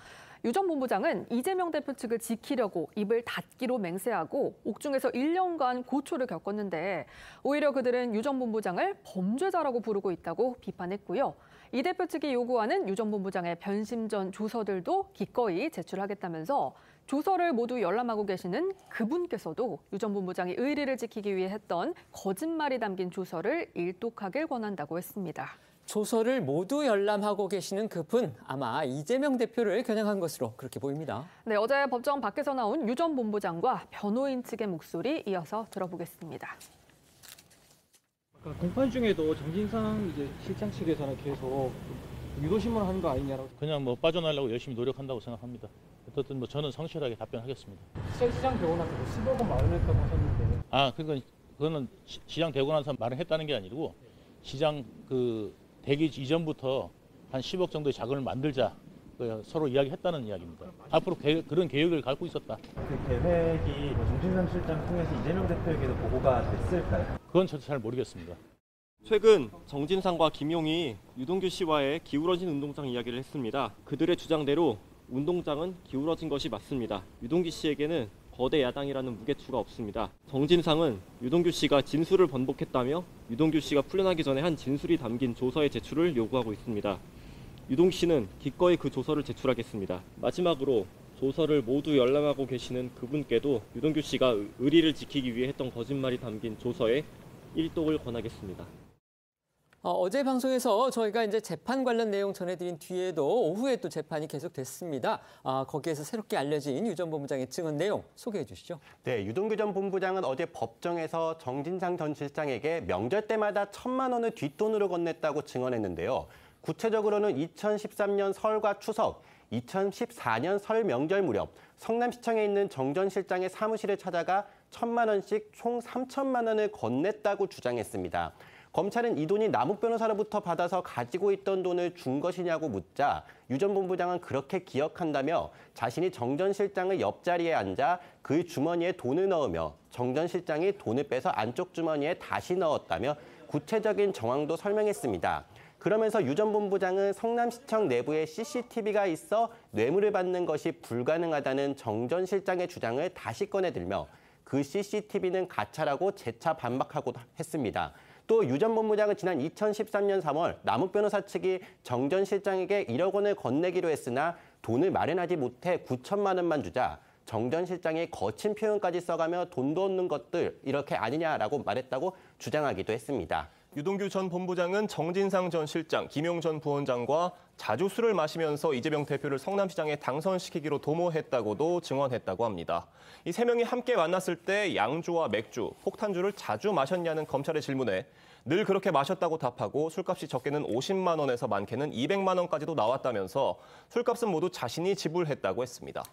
유 전 본부장은 이재명 대표 측을 지키려고 입을 닫기로 맹세하고 옥중에서 1년간 고초를 겪었는데 오히려 그들은 유 전 본부장을 범죄자라고 부르고 있다고 비판했고요. 이 대표 측이 요구하는 유 전 본부장의 변심 전 조서들도 기꺼이 제출하겠다면서 조서를 모두 열람하고 계시는 그분께서도 유 전 본부장이 의리를 지키기 위해 했던 거짓말이 담긴 조서를 일독하길 권한다고 했습니다. 조서를 모두 열람하고 계시는 그분, 아마 이재명 대표를 겨냥한 것으로 그렇게 보입니다. 네, 어제 법정 밖에서 나온 유 전 본부장과 변호인 측의 목소리 이어서 들어보겠습니다. 공판 중에도 정진상 실장 측에서는 계속 유도신문을 하는 거 아니냐라고. 그냥 빠져나가려고 열심히 노력한다고 생각합니다. 어쨌든 저는 성실하게 답변하겠습니다. 시장 되고 나서 10억 원 마련했다고 하셨는데. 그거는 시장 되고 나서 마련했다는 게 아니고 시장 되기 이전부터 한 10억 정도의 자금을 만들자 서로 이야기했다는 이야기입니다. 앞으로 그런 계획을 갖고 있었다. 그 계획이 정진상 실장 통해서 이재명 대표에게도 보고가 됐을까요? 그건 저도 잘 모르겠습니다. 최근 정진상과 김용이 유동규 씨와의 기울어진 운동장 이야기를 했습니다. 그들의 주장대로 운동장은 기울어진 것이 맞습니다. 유동규 씨에게는 거대 야당이라는 무게추가 없습니다. 정진상은 유동규 씨가 진술을 번복했다며 유동규 씨가 풀려나기 전에 한 진술이 담긴 조서의 제출을 요구하고 있습니다. 유동규 씨는 기꺼이 그 조서를 제출하겠습니다. 마지막으로 조서를 모두 열람하고 계시는 그분께도 유동규 씨가 의리를 지키기 위해 했던 거짓말이 담긴 조서에 일독을 권하겠습니다. 어제 방송에서 저희가 이제 재판 관련 내용 전해드린 뒤에도 오후에 또 재판이 계속됐습니다. 거기에서 새롭게 알려진 유 전 본부장의 증언 내용 소개해 주시죠. 네, 유동규 전 본부장은 어제 법정에서 정진상 전 실장에게 명절 때마다 1,000만 원을 뒷돈으로 건넸다고 증언했는데요. 구체적으로는 2013년 설과 추석, 2014년 설 명절 무렵 성남시청에 있는 정 전 실장의 사무실에 찾아가 1,000만 원씩 총 3,000만 원을 건넸다고 주장했습니다. 검찰은 이 돈이 남욱 변호사로부터 받아서 가지고 있던 돈을 준 것이냐고 묻자 유 전 본부장은 그렇게 기억한다며 자신이 정 전 실장의 옆자리에 앉아 그의 주머니에 돈을 넣으며 정 전 실장이 돈을 빼서 안쪽 주머니에 다시 넣었다며 구체적인 정황도 설명했습니다. 그러면서 유 전 본부장은 성남시청 내부에 CCTV가 있어 뇌물을 받는 것이 불가능하다는 정 전 실장의 주장을 다시 꺼내들며 그 CCTV는 가짜라고 재차 반박하고 했습니다. 또 유 전 본부장은 지난 2013년 3월 남욱 변호사 측이 정 전 실장에게 1억 원을 건네기로 했으나 돈을 마련하지 못해 9천만 원만 주자 정 전 실장이 거친 표현까지 써가며 돈도 없는 것들 이렇게 아니냐라고 말했다고 주장하기도 했습니다. 유동규 전 본부장은 정진상 전 실장, 김용 전 부원장과 자주 술을 마시면서 이재명 대표를 성남시장에 당선시키기로 도모했다고도 증언했다고 합니다. 이 세 명이 함께 만났을 때 양주와 맥주, 폭탄주를 자주 마셨냐는 검찰의 질문에 늘 그렇게 마셨다고 답하고 술값이 적게는 50만 원에서 많게는 200만 원까지도 나왔다면서 술값은 모두 자신이 지불했다고 했습니다.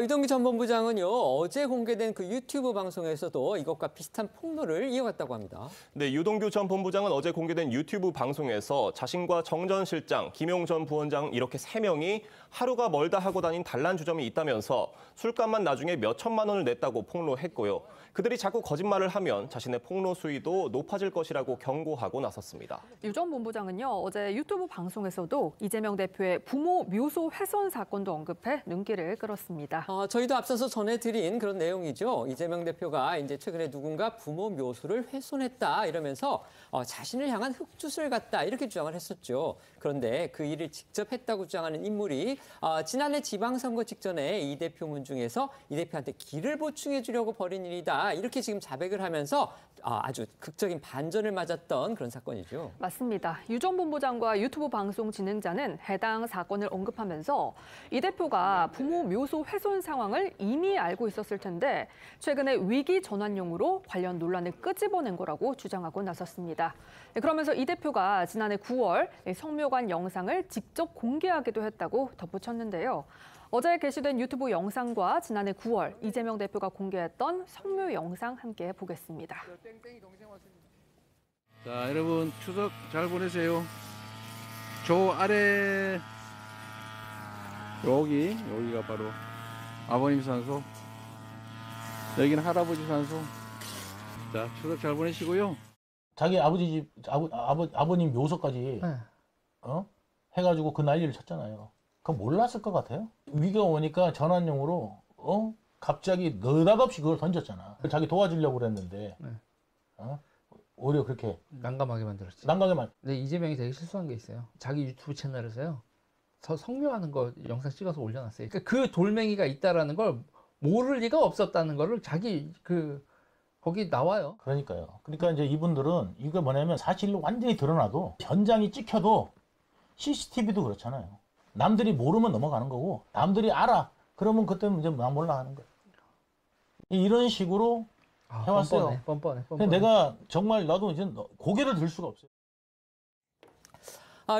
유동규 전 본부장은요, 어제 공개된 그 유튜브 방송에서도 이것과 비슷한 폭로를 이어갔다고 합니다. 네, 유동규 전 본부장은 어제 공개된 유튜브 방송에서 자신과 정 전 실장, 김용 전 부원장 이렇게 세 명이 하루가 멀다 하고 다닌 단란 주점이 있다면서 술값만 나중에 몇 천만 원을 냈다고 폭로했고요. 그들이 자꾸 거짓말을 하면 자신의 폭로 수위도 높아질 것이라고 경고하고 나섰습니다. 유 전 본부장은요, 어제 유튜브 방송에서도 이재명 대표의 부모 묘소 훼손 사건도 언급해 눈길을 끌었습니다. 저희도 앞서서 전해드린 그런 내용이죠. 이재명 대표가 이제 최근에 누군가 부모 묘소를 훼손했다 이러면서 자신을 향한 흙주술 같다 이렇게 주장을 했었죠. 그런데 그 일을 직접 했다고 주장하는 인물이 지난해 지방선거 직전에 이 대표 문 중에서 이 대표한테 기를 보충해 주려고 벌인 일이다. 이렇게 지금 자백을 하면서 아주 극적인 반전을 맞았던 그런 사건이죠. 맞습니다. 유 전 본부장과 유튜브 방송 진행자는 해당 사건을 언급하면서 이 대표가 부모 묘소 훼손 상황을 이미 알고 있었을 텐데 최근에 위기 전환용으로 관련 논란을 끄집어낸 거라고 주장하고 나섰습니다. 그러면서 이 대표가 지난해 9월 성묘관 영상을 직접 공개하기도 했다고 덧붙였는데요. 어제 게시된 유튜브 영상과 지난해 9월 이재명 대표가 공개했던 성묘 영상 함께 보겠습니다. 자, 여러분 추석 잘 보내세요. 저 아래 여기가 바로 아버님 산소, 여기는 할아버지 산소. 자, 추석 잘 보내시고요. 자기 아버지 집 아버님 묘소까지 해가지고 그 난리를 쳤잖아요. 그건 몰랐을 것 같아요. 위기가 오니까 전환용으로 갑자기 느닷없이 그걸 던졌잖아. 자기 도와주려고 그랬는데 오히려 그렇게 난감하게 만들었지. 근데 이재명이 되게 실수한 게 있어요. 자기 유튜브 채널에서요. 성묘하는 거 영상 찍어서 올려놨어요. 그러니까 그 돌멩이가 있다라는 걸 모를 리가 없었다는 거를 자기 거기 나와요. 그러니까요. 그러니까 이제 이분들은 이게 뭐냐면 사실로 완전히 드러나도 현장이 찍혀도 CCTV도 그렇잖아요. 남들이 모르면 넘어가는 거고 남들이 알아. 그러면 그때는 이제 나 몰라 하는 거예요. 이런 식으로 해왔어요. 뻔뻔해. 내가 정말 나도 이제 고개를 들 수가 없어요.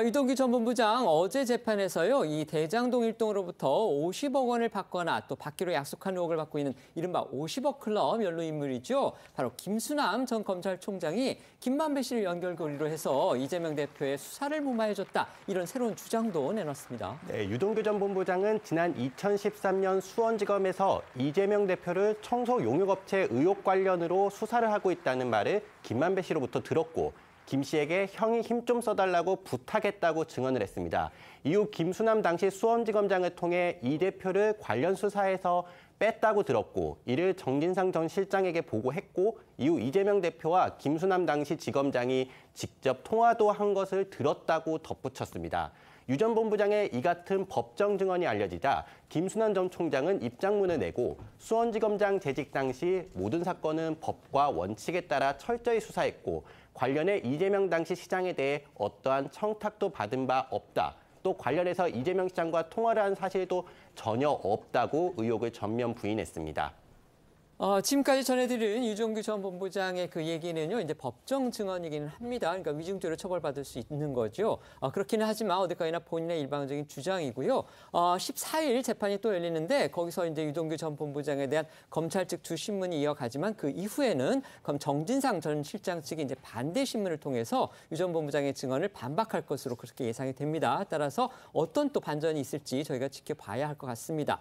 유동규 전 본부장 어제 재판에서요, 이 대장동 일동으로부터 50억 원을 받거나 또 받기로 약속한 의혹을 받고 있는 이른바 50억 클럽 연루 인물이죠. 바로 김수남 전 검찰총장이 김만배 씨를 연결고리로 해서 이재명 대표의 수사를 무마해줬다. 이런 새로운 주장도 내놨습니다. 네, 유동규 전 본부장은 지난 2013년 수원지검에서 이재명 대표를 청소 용역업체 의혹 관련으로 수사를 하고 있다는 말을 김만배 씨로부터 들었고 김 씨에게 형이 힘 좀 써달라고 부탁했다고 증언을 했습니다. 이후 김수남 당시 수원지검장을 통해 이 대표를 관련 수사에서 뺐다고 들었고 이를 정진상 전 실장에게 보고했고 이후 이재명 대표와 김수남 당시 지검장이 직접 통화도 한 것을 들었다고 덧붙였습니다. 유 전 본부장의 이 같은 법정 증언이 알려지자 김수남 전 총장은 입장문을 내고 수원지검장 재직 당시 모든 사건은 법과 원칙에 따라 철저히 수사했고 관련해 이재명 당시 시장에 대해 어떠한 청탁도 받은 바 없다. 또 관련해서 이재명 시장과 통화를 한 사실도 전혀 없다고 의혹을 전면 부인했습니다. 지금까지 전해드린 유동규 전 본부장의 그 얘기는요, 이제 법정 증언이기는 합니다. 그러니까 위증죄로 처벌받을 수 있는 거죠. 그렇기는 하지만 어디까지나 본인의 일방적인 주장이고요. 14일 재판이 또 열리는데 거기서 이제 유동규 전 본부장에 대한 검찰 측 주신문이 이어가지만 그 이후에는 그럼 정진상 전 실장 측이 이제 반대 신문을 통해서 유 전 본부장의 증언을 반박할 것으로 그렇게 예상이 됩니다. 따라서 어떤 또 반전이 있을지 저희가 지켜봐야 할 것 같습니다.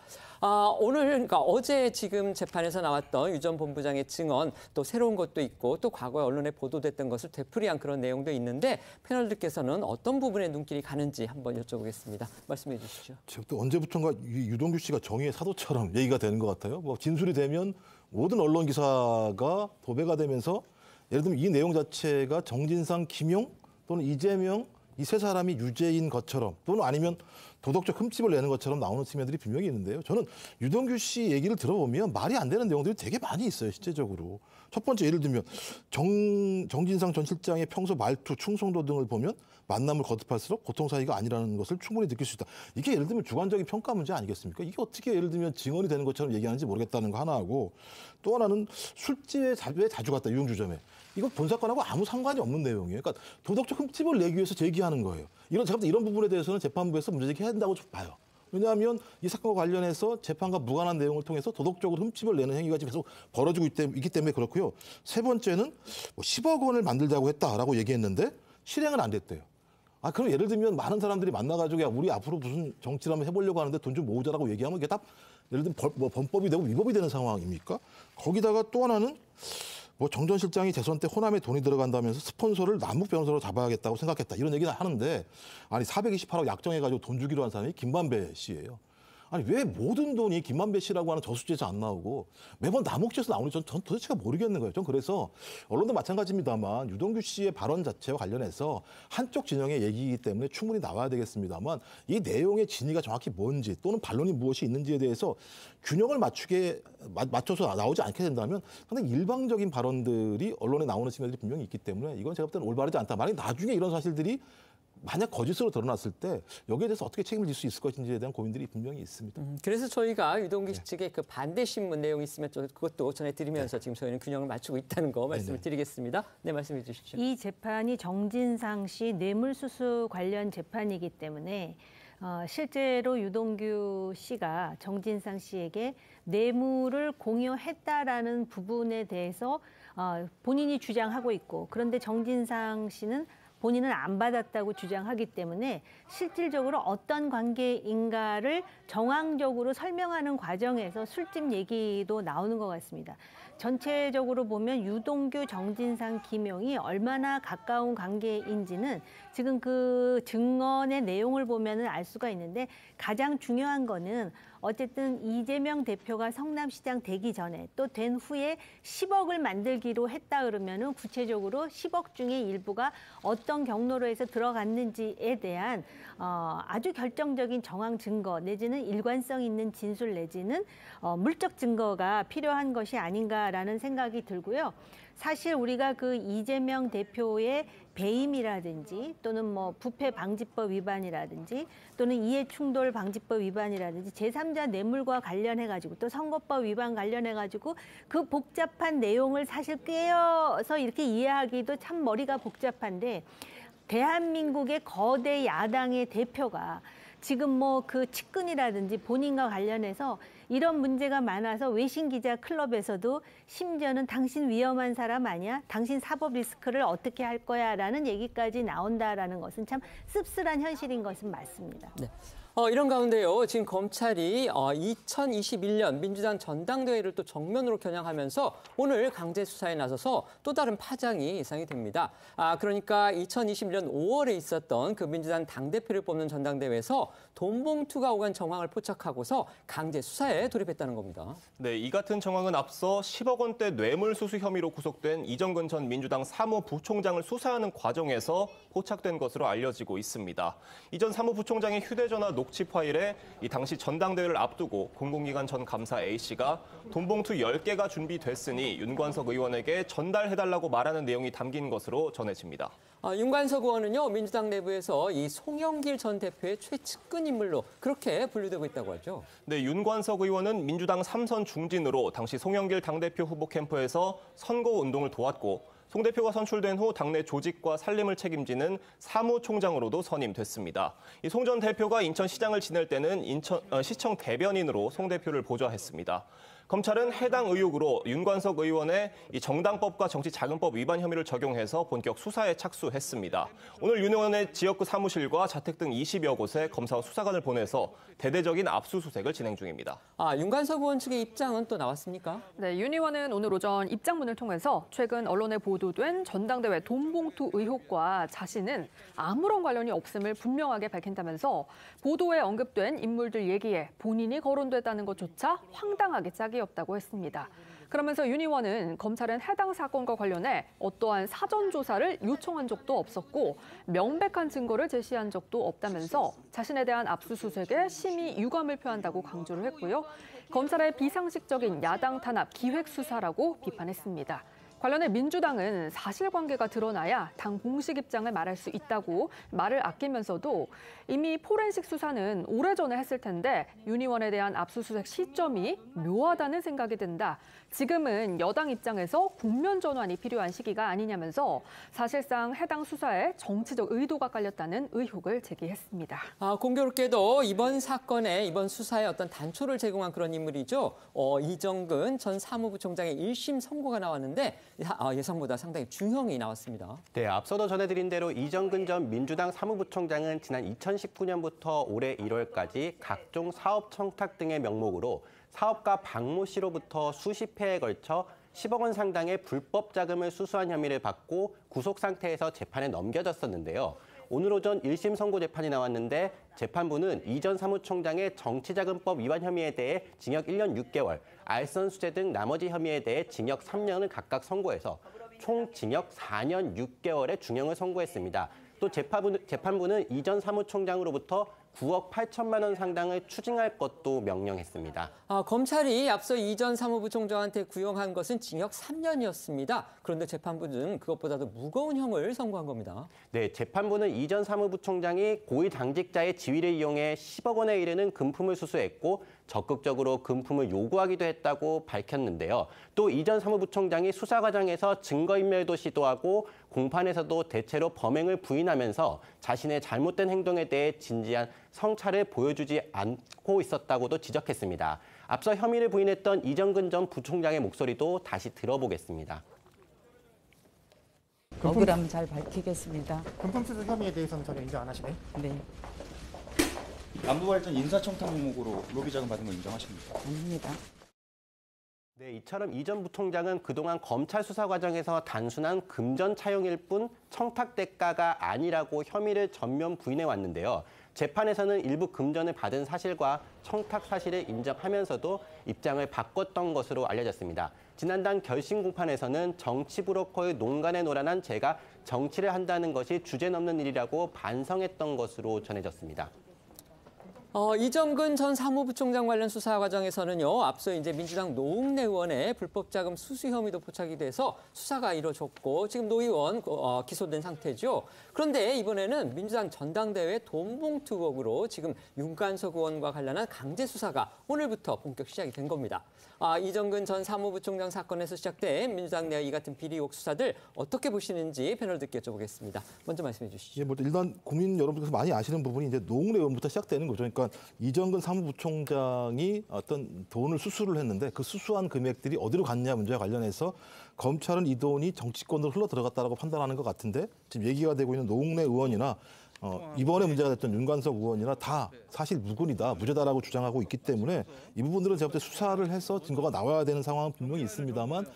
오늘 그러니까 어제 지금 재판에서 나왔던 나왔던 유 전 본부장의 증언, 또 새로운 것도 있고 또 과거에 언론에 보도됐던 것을 되풀이한 그런 내용도 있는데 패널들께서는 어떤 부분에 눈길이 가는지 한번 여쭤보겠습니다. 말씀해 주시죠. 지금 또 언제부턴가 유동규 씨가 정의의 사도처럼 얘기가 되는 것 같아요. 뭐 진술이 되면 모든 언론 기사가 도배가 되면서 예를 들면 이 내용 자체가 정진상, 김용 또는 이재명 이 세 사람이 유죄인 것처럼 또는 아니면 도덕적 흠집을 내는 것처럼 나오는 측면들이 분명히 있는데요. 저는 유동규 씨 얘기를 들어보면 말이 안 되는 내용들이 되게 많이 있어요, 실제적으로. 첫 번째 예를 들면 정진상 전 실장의 평소 말투, 충성도 등을 보면 만남을 거듭할수록 보통 사이가 아니라는 것을 충분히 느낄 수 있다. 이게 예를 들면 주관적인 평가 문제 아니겠습니까? 이게 어떻게 예를 들면 증언이 되는 것처럼 얘기하는지 모르겠다는 거 하나하고 또 하나는 술집에 자주 갔다, 유흥주점에. 이거 본 사건하고 아무 상관이 없는 내용이에요. 그러니까 도덕적 흠집을 내기 위해서 제기하는 거예요. 제가 이런 부분에 대해서는 재판부에서 문제 제기해야 된다고 봐요. 왜냐하면 이 사건과 관련해서 재판과 무관한 내용을 통해서 도덕적으로 흠집을 내는 행위가 지금 계속 벌어지고 있기 때문에 그렇고요. 세 번째는 뭐 10억 원을 만들자고 했다라고 얘기했는데 실행은 안 됐대요. 그럼 예를 들면 많은 사람들이 만나가지고 야, 우리 앞으로 무슨 정치를 한번 해보려고 하는데 돈 좀 모으자라고 얘기하면 이게 다 예를 들면 범법이 되고 위법이 되는 상황입니까? 거기다가 또 하나는 뭐 정 전 실장이 재선 때 호남에 돈이 들어간다면서 스폰서를 남욱 변호사로 잡아야겠다고 생각했다. 이런 얘기를 하는데 아니 428억 약정해가지고 돈 주기로 한 사람이 김만배 씨예요. 아니 왜 모든 돈이 김만배 씨라고 하는 저수지에서 안 나오고 매번 남욱지에서 나오는지 전 도대체가 모르겠는 거예요. 전 그래서 언론도 마찬가지입니다만 유동규 씨의 발언 자체와 관련해서 한쪽 진영의 얘기이기 때문에 충분히 나와야 되겠습니다만 이 내용의 진위가 정확히 뭔지 또는 반론이 무엇이 있는지에 대해서 균형을 맞춰서 나오지 않게 된다면 상당히 일방적인 발언들이 언론에 나오는 측면들이 분명히 있기 때문에 이건 제가 볼 때는 올바르지 않다. 만약 나중에 이런 사실들이 만약 거짓으로 드러났을 때 여기에 대해서 어떻게 책임을 질 수 있을 것인지에 대한 고민들이 분명히 있습니다. 그래서 저희가 유동규 씨 측의 그 반대 신문 내용이 있으면 그것도 전해드리면서 지금 저희는 균형을 맞추고 있다는 거 말씀을 드리겠습니다. 네, 말씀해 주십시오. 이 재판이 정진상 씨 뇌물수수 관련 재판이기 때문에 실제로 유동규 씨가 정진상 씨에게 뇌물을 공유했다라는 부분에 대해서 본인이 주장하고 있고 그런데 정진상 씨는 본인은 안 받았다고 주장하기 때문에 실질적으로 어떤 관계인가를 정황적으로 설명하는 과정에서 술집 얘기도 나오는 것 같습니다. 전체적으로 보면 유동규, 정진상, 김용이 얼마나 가까운 관계인지는 지금 그 증언의 내용을 보면 알 수가 있는데 가장 중요한 거는 어쨌든 이재명 대표가 성남시장 되기 전에 또 된 후에 10억을 만들기로 했다 그러면은 구체적으로 10억 중에 일부가 어떤 경로로 해서 들어갔는지에 대한 아주 결정적인 정황 증거 내지는 일관성 있는 진술 내지는 물적 증거가 필요한 것이 아닌가라는 생각이 들고요. 사실 우리가 그 이재명 대표의 배임이라든지 또는 뭐 부패 방지법 위반이라든지 또는 이해충돌 방지법 위반이라든지 제3자 뇌물과 관련해가지고 또 선거법 위반 관련해가지고 그 복잡한 내용을 사실 꿰어서 이렇게 이해하기도 참 머리가 복잡한데 대한민국의 거대 야당의 대표가 지금 뭐 그 측근이라든지 본인과 관련해서 이런 문제가 많아서 외신 기자 클럽에서도 심지어는 당신 위험한 사람 아니야? 당신 사법 리스크를 어떻게 할 거야? 라는 얘기까지 나온다라는 것은 참 씁쓸한 현실인 것은 맞습니다. 네. 이런 가운데요. 지금 검찰이 2021년 민주당 전당대회를 또 정면으로 겨냥하면서 오늘 강제 수사에 나서서 또 다른 파장이 예상이 됩니다. 그러니까 2021년 5월에 있었던 그 민주당 당대표를 뽑는 전당대회에서 돈봉투가 오간 정황을 포착하고서 강제 수사에 돌입했다는 겁니다. 네, 이 같은 정황은 앞서 10억 원대 뇌물수수 혐의로 구속된 이정근 전 민주당 사무부총장을 수사하는 과정에서 포착된 것으로 알려지고 있습니다. 이 전 사무부총장의 휴대전화 녹취 파일에 이 당시 전당대회를 앞두고 공공기관 전 감사 A씨가 돈봉투 10개가 준비됐으니 윤관석 의원에게 전달해달라고 말하는 내용이 담긴 것으로 전해집니다. 윤관석 의원은요, 민주당 내부에서 이 송영길 전 대표의 최측근 인물로 그렇게 분류되고 있다고 하죠. 네, 윤관석 의원은 민주당 3선 중진으로 당시 송영길 당대표 후보 캠프에서 선거운동을 도왔고 송 대표가 선출된 후 당내 조직과 살림을 책임지는 사무총장으로도 선임됐습니다. 이 송 전 대표가 인천시장을 지낼 때는 시청 대변인으로 송 대표를 보좌했습니다. 검찰은 해당 의혹으로 윤관석 의원의 이 정당법과 정치자금법 위반 혐의를 적용해서 본격 수사에 착수했습니다. 오늘 윤 의원의 지역구 사무실과 자택 등 20여 곳에 검사와 수사관을 보내서 대대적인 압수수색을 진행 중입니다. 윤관석 의원 측의 입장은 또 나왔습니까? 네, 윤 의원은 오늘 오전 입장문을 통해서 최근 언론에 보도된 전당대회 돈봉투 의혹과 자신은 아무런 관련이 없음을 분명하게 밝힌다면서 보도에 언급된 인물들 얘기에 본인이 거론됐다는 것조차 황당하게 짝이 없다고 했습니다. 그러면서 윤 의원은 검찰은 해당 사건과 관련해 어떠한 사전 조사를 요청한 적도 없었고 명백한 증거를 제시한 적도 없다면서 자신에 대한 압수수색에 심히 유감을 표한다고 강조를 했고요. 검찰의 비상식적인 야당 탄압 기획 수사라고 비판했습니다. 관련해 민주당은 사실관계가 드러나야 당 공식 입장을 말할 수 있다고 말을 아끼면서도 이미 포렌식 수사는 오래전에 했을 텐데 윤 의원에 대한 압수수색 시점이 묘하다는 생각이 든다. 지금은 여당 입장에서 국면 전환이 필요한 시기가 아니냐면서 사실상 해당 수사에 정치적 의도가 깔렸다는 의혹을 제기했습니다. 공교롭게도 이번 사건에 이번 수사에 어떤 단초를 제공한 그런 인물이죠. 이정근 전 사무부총장의 1심 선고가 나왔는데 예상보다 상당히 중형이 나왔습니다. 네, 앞서도 전해드린 대로 이정근 전 민주당 사무부총장은 지난 2019년부터 올해 1월까지 각종 사업 청탁 등의 명목으로 사업가 박모 씨로부터 수십 회에 걸쳐 10억 원 상당의 불법 자금을 수수한 혐의를 받고 구속 상태에서 재판에 넘겨졌었는데요. 오늘 오전 1심 선고 재판이 나왔는데 재판부는 이 전 사무총장의 정치자금법 위반 혐의에 대해 징역 1년 6개월, 알선수재 등 나머지 혐의에 대해 징역 3년을 각각 선고해서 총 징역 4년 6개월의 중형을 선고했습니다. 또 재판부는 이 전 사무총장으로부터 9억 8천만 원 상당을 추징할 것도 명령했습니다. 검찰이 앞서 이 전 사무부총장한테 구형한 것은 징역 3년이었습니다. 그런데 재판부는 그것보다도 무거운 형을 선고한 겁니다. 네, 재판부는 이 전 사무부총장이 고위 당직자의 지위를 이용해 10억 원에 이르는 금품을 수수했고 적극적으로 금품을 요구하기도 했다고 밝혔는데요. 또 이 전 사무부총장이 수사 과정에서 증거인멸도 시도하고 공판에서도 대체로 범행을 부인하면서 자신의 잘못된 행동에 대해 진지한 성찰을 보여주지 않고 있었다고도 지적했습니다. 앞서 혐의를 부인했던 이정근 전 부총장의 목소리도 다시 들어보겠습니다. 억울함 잘 밝히겠습니다. 금품 수수 혐의에 대해서는 전혀 인정 안 하시나요? 네. 안보발전 인사청탁 명목으로 로비 자금 받은 거 인정하십니까? 아닙니다. 네, 이처럼 이 전 부총장은 그동안 검찰 수사 과정에서 단순한 금전 차용일 뿐 청탁 대가가 아니라고 혐의를 전면 부인해 왔는데요. 재판에서는 일부 금전을 받은 사실과 청탁 사실을 인정하면서도 입장을 바꿨던 것으로 알려졌습니다. 지난달 결심 공판에서는 정치 브로커의 농간에 노란한 제가 정치를 한다는 것이 주제넘는 일이라고 반성했던 것으로 전해졌습니다. 이정근 전 사무부총장 관련 수사 과정에서는요, 앞서 이제 민주당 노웅래 의원의 불법 자금 수수 혐의도 포착이 돼서 수사가 이루어졌고 지금 노 의원 기소된 상태죠. 그런데 이번에는 민주당 전당대회 돈봉투 의혹으로 지금 윤관석 의원과 관련한 강제 수사가 오늘부터 본격 시작이 된 겁니다. 이정근 전 사무부총장 사건에서 시작된 민주당 내 이 같은 비리 의혹 수사들 어떻게 보시는지 패널들께 여쭤보겠습니다. 먼저 말씀해 주시죠. 일단 국민 여러분께서 많이 아시는 부분이 이제 노웅래 의원부터 시작되는 거죠. 그러니까 이정근 사무부총장이 어떤 돈을 수수를 했는데 그 수수한 금액들이 어디로 갔냐 문제와 관련해서 검찰은 이 돈이 정치권으로 흘러 들어갔다라고 판단하는 것 같은데 지금 얘기가 되고 있는 노웅래 의원이나 이번에 문제가 됐던 윤관석 의원이나 다 사실 무근이다, 무죄다라고 주장하고 있기 때문에 이 부분들은 제가 볼 때 수사를 해서 증거가 나와야 되는 상황은 분명히 있습니다만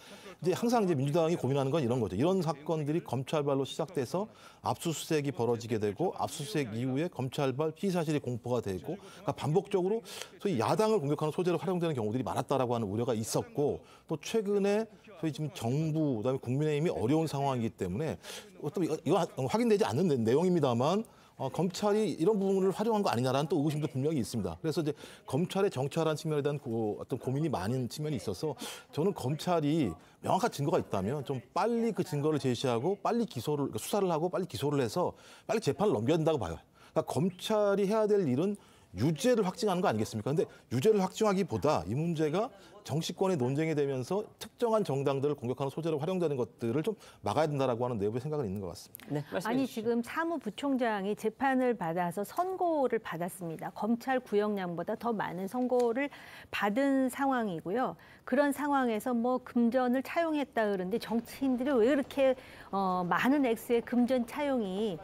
이제 항상 이제 민주당이 고민하는 건 이런 거죠. 이런 사건들이 검찰발로 시작돼서 압수수색이 벌어지게 되고 압수수색 이후에 검찰발 피의 사실이 공포가 되고 그러니까 반복적으로 소위 야당을 공격하는 소재로 활용되는 경우들이 많았다라고 하는 우려가 있었고 또 최근에 소위 지금 정부 그다음에 국민의힘이 어려운 상황이기 때문에 또 이거 확인되지 않는 내용입니다만 검찰이 이런 부분을 활용한 거 아니냐라는 또 의구심도 분명히 있습니다. 그래서 이제 검찰의 정치화라는 측면에 대한 어떤 고민이 많은 측면이 있어서 저는 검찰이 명확한 증거가 있다면 좀 빨리 그 증거를 제시하고 빨리 수사를 하고 빨리 기소를 해서 빨리 재판을 넘겨야 된다고 봐요. 그러니까 검찰이 해야 될 일은 유죄를 확증하는 거 아니겠습니까? 근데 유죄를 확증하기보다 이 문제가 정치권의 논쟁이 되면서 특정한 정당들을 공격하는 소재로 활용되는 것들을 좀 막아야 된다라고 하는 내부의 생각은 있는 것 같습니다. 네, 아니 지금 사무부총장이 재판을 받아서 선고를 받았습니다. 검찰 구형량보다 더 많은 선고를 받은 상황이고요. 그런 상황에서 뭐 금전을 차용했다 그러는데 정치인들이 왜 이렇게 많은 액수의 금전 차용이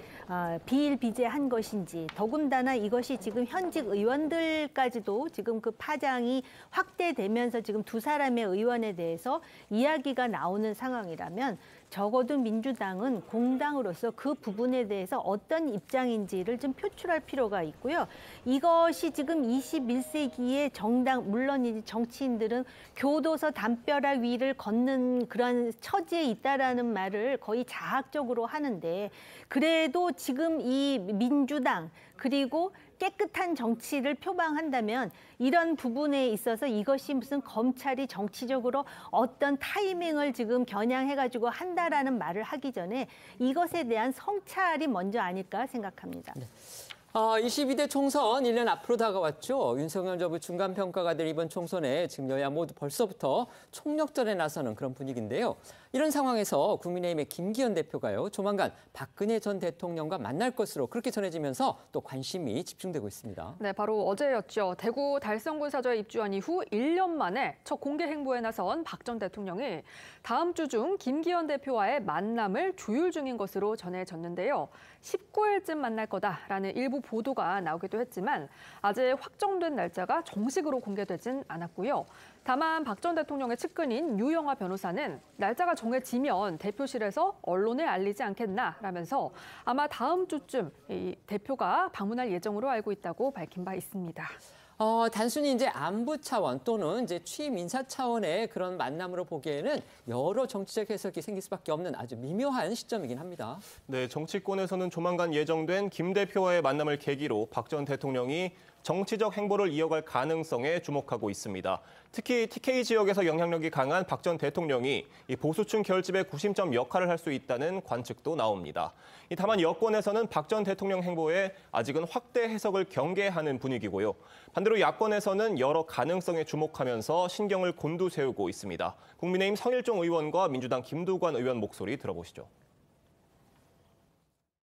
비일비재한 것인지, 더군다나 이것이 지금 현직 의원들까지도 지금 그 파장이 확대되면서 지금 두 사람의 의원에 대해서 이야기가 나오는 상황이라면 적어도 민주당은 공당으로서 그 부분에 대해서 어떤 입장인지를 좀 표출할 필요가 있고요. 이것이 지금 21세기의 정당, 물론 이제 정치인들은 교도소 담벼락 위를 걷는 그런 처지에 있다라는 말을 거의 자학적으로 하는데, 그래도 지금 이 민주당 그리고 깨끗한 정치를 표방한다면 이런 부분에 있어서 이것이 무슨 검찰이 정치적으로 어떤 타이밍을 지금 겨냥해가지고 한다라는 말을 하기 전에 이것에 대한 성찰이 먼저 아닐까 생각합니다. 네. 22대 총선 1년 앞으로 다가왔죠. 윤석열 정부 중간평가가 될 이번 총선에 지금 여야 모두 벌써부터 총력전에 나서는 그런 분위기인데요. 이런 상황에서 국민의힘의 김기현 대표가요, 조만간 박근혜 전 대통령과 만날 것으로 그렇게 전해지면서 또 관심이 집중되고 있습니다. 네, 바로 어제였죠. 대구 달성군사저에 입주한 이후 1년 만에 첫 공개 행보에 나선 박 전 대통령이 다음 주 중 김기현 대표와의 만남을 조율 중인 것으로 전해졌는데요. 19일쯤 만날 거다라는 일부 보도가 나오기도 했지만 아직 확정된 날짜가 정식으로 공개되진 않았고요. 다만 박 전 대통령의 측근인 유영하 변호사는 날짜가 정해지면 대표실에서 언론에 알리지 않겠나라면서 아마 다음 주쯤 이 대표가 방문할 예정으로 알고 있다고 밝힌 바 있습니다. 단순히 이제 안보 차원 또는 이제 취임 인사 차원의 그런 만남으로 보기에는 여러 정치적 해석이 생길 수밖에 없는 아주 미묘한 시점이긴 합니다. 네, 정치권에서는 조만간 예정된 김 대표와의 만남을 계기로 박 전 대통령이 정치적 행보를 이어갈 가능성에 주목하고 있습니다. 특히 TK 지역에서 영향력이 강한 박 전 대통령이 이 보수층 결집의 구심점 역할을 할 수 있다는 관측도 나옵니다. 다만 여권에서는 박 전 대통령 행보에 아직은 확대 해석을 경계하는 분위기고요. 반대로 야권에서는 여러 가능성에 주목하면서 신경을 곤두세우고 있습니다. 국민의힘 성일종 의원과 민주당 김두관 의원 목소리 들어보시죠.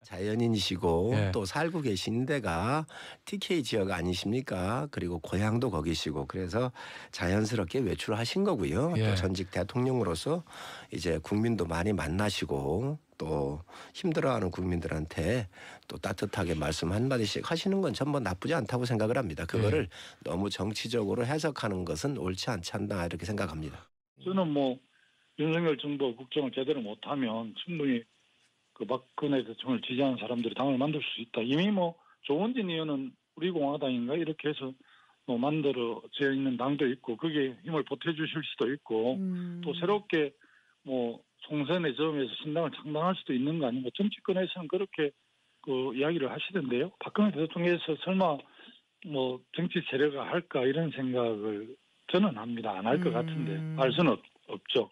자연인이시고 예. 또 살고 계신 데가 TK 지역 아니십니까? 그리고 고향도 거기시고 그래서 자연스럽게 외출하신 거고요. 예. 또 전직 대통령으로서 이제 국민도 많이 만나시고 또 힘들어하는 국민들한테 또 따뜻하게 말씀 한마디씩 하시는 건 전부 나쁘지 않다고 생각을 합니다. 그거를 너무 정치적으로 해석하는 것은 옳지 않지 않나 이렇게 생각합니다. 저는 뭐 윤석열 정부 국정을 제대로 못하면 충분히 그 박근혜 대통령을 지지하는 사람들이 당을 만들 수 있다. 이미 뭐 조원진 의원은 우리공화당인가 이렇게 해서 뭐 만들어져 있는 당도 있고 거기에 힘을 보태주실 수도 있고 또 새롭게 뭐 총선의 점에서 신당을 창당할 수도 있는 거 아닌가. 정치권에서는 그렇게 그 이야기를 하시던데요. 박근혜 대통령에서 설마 뭐 정치 세력가 할까 이런 생각을 저는 합니다. 안 할 것 같은데 알 수는 없죠.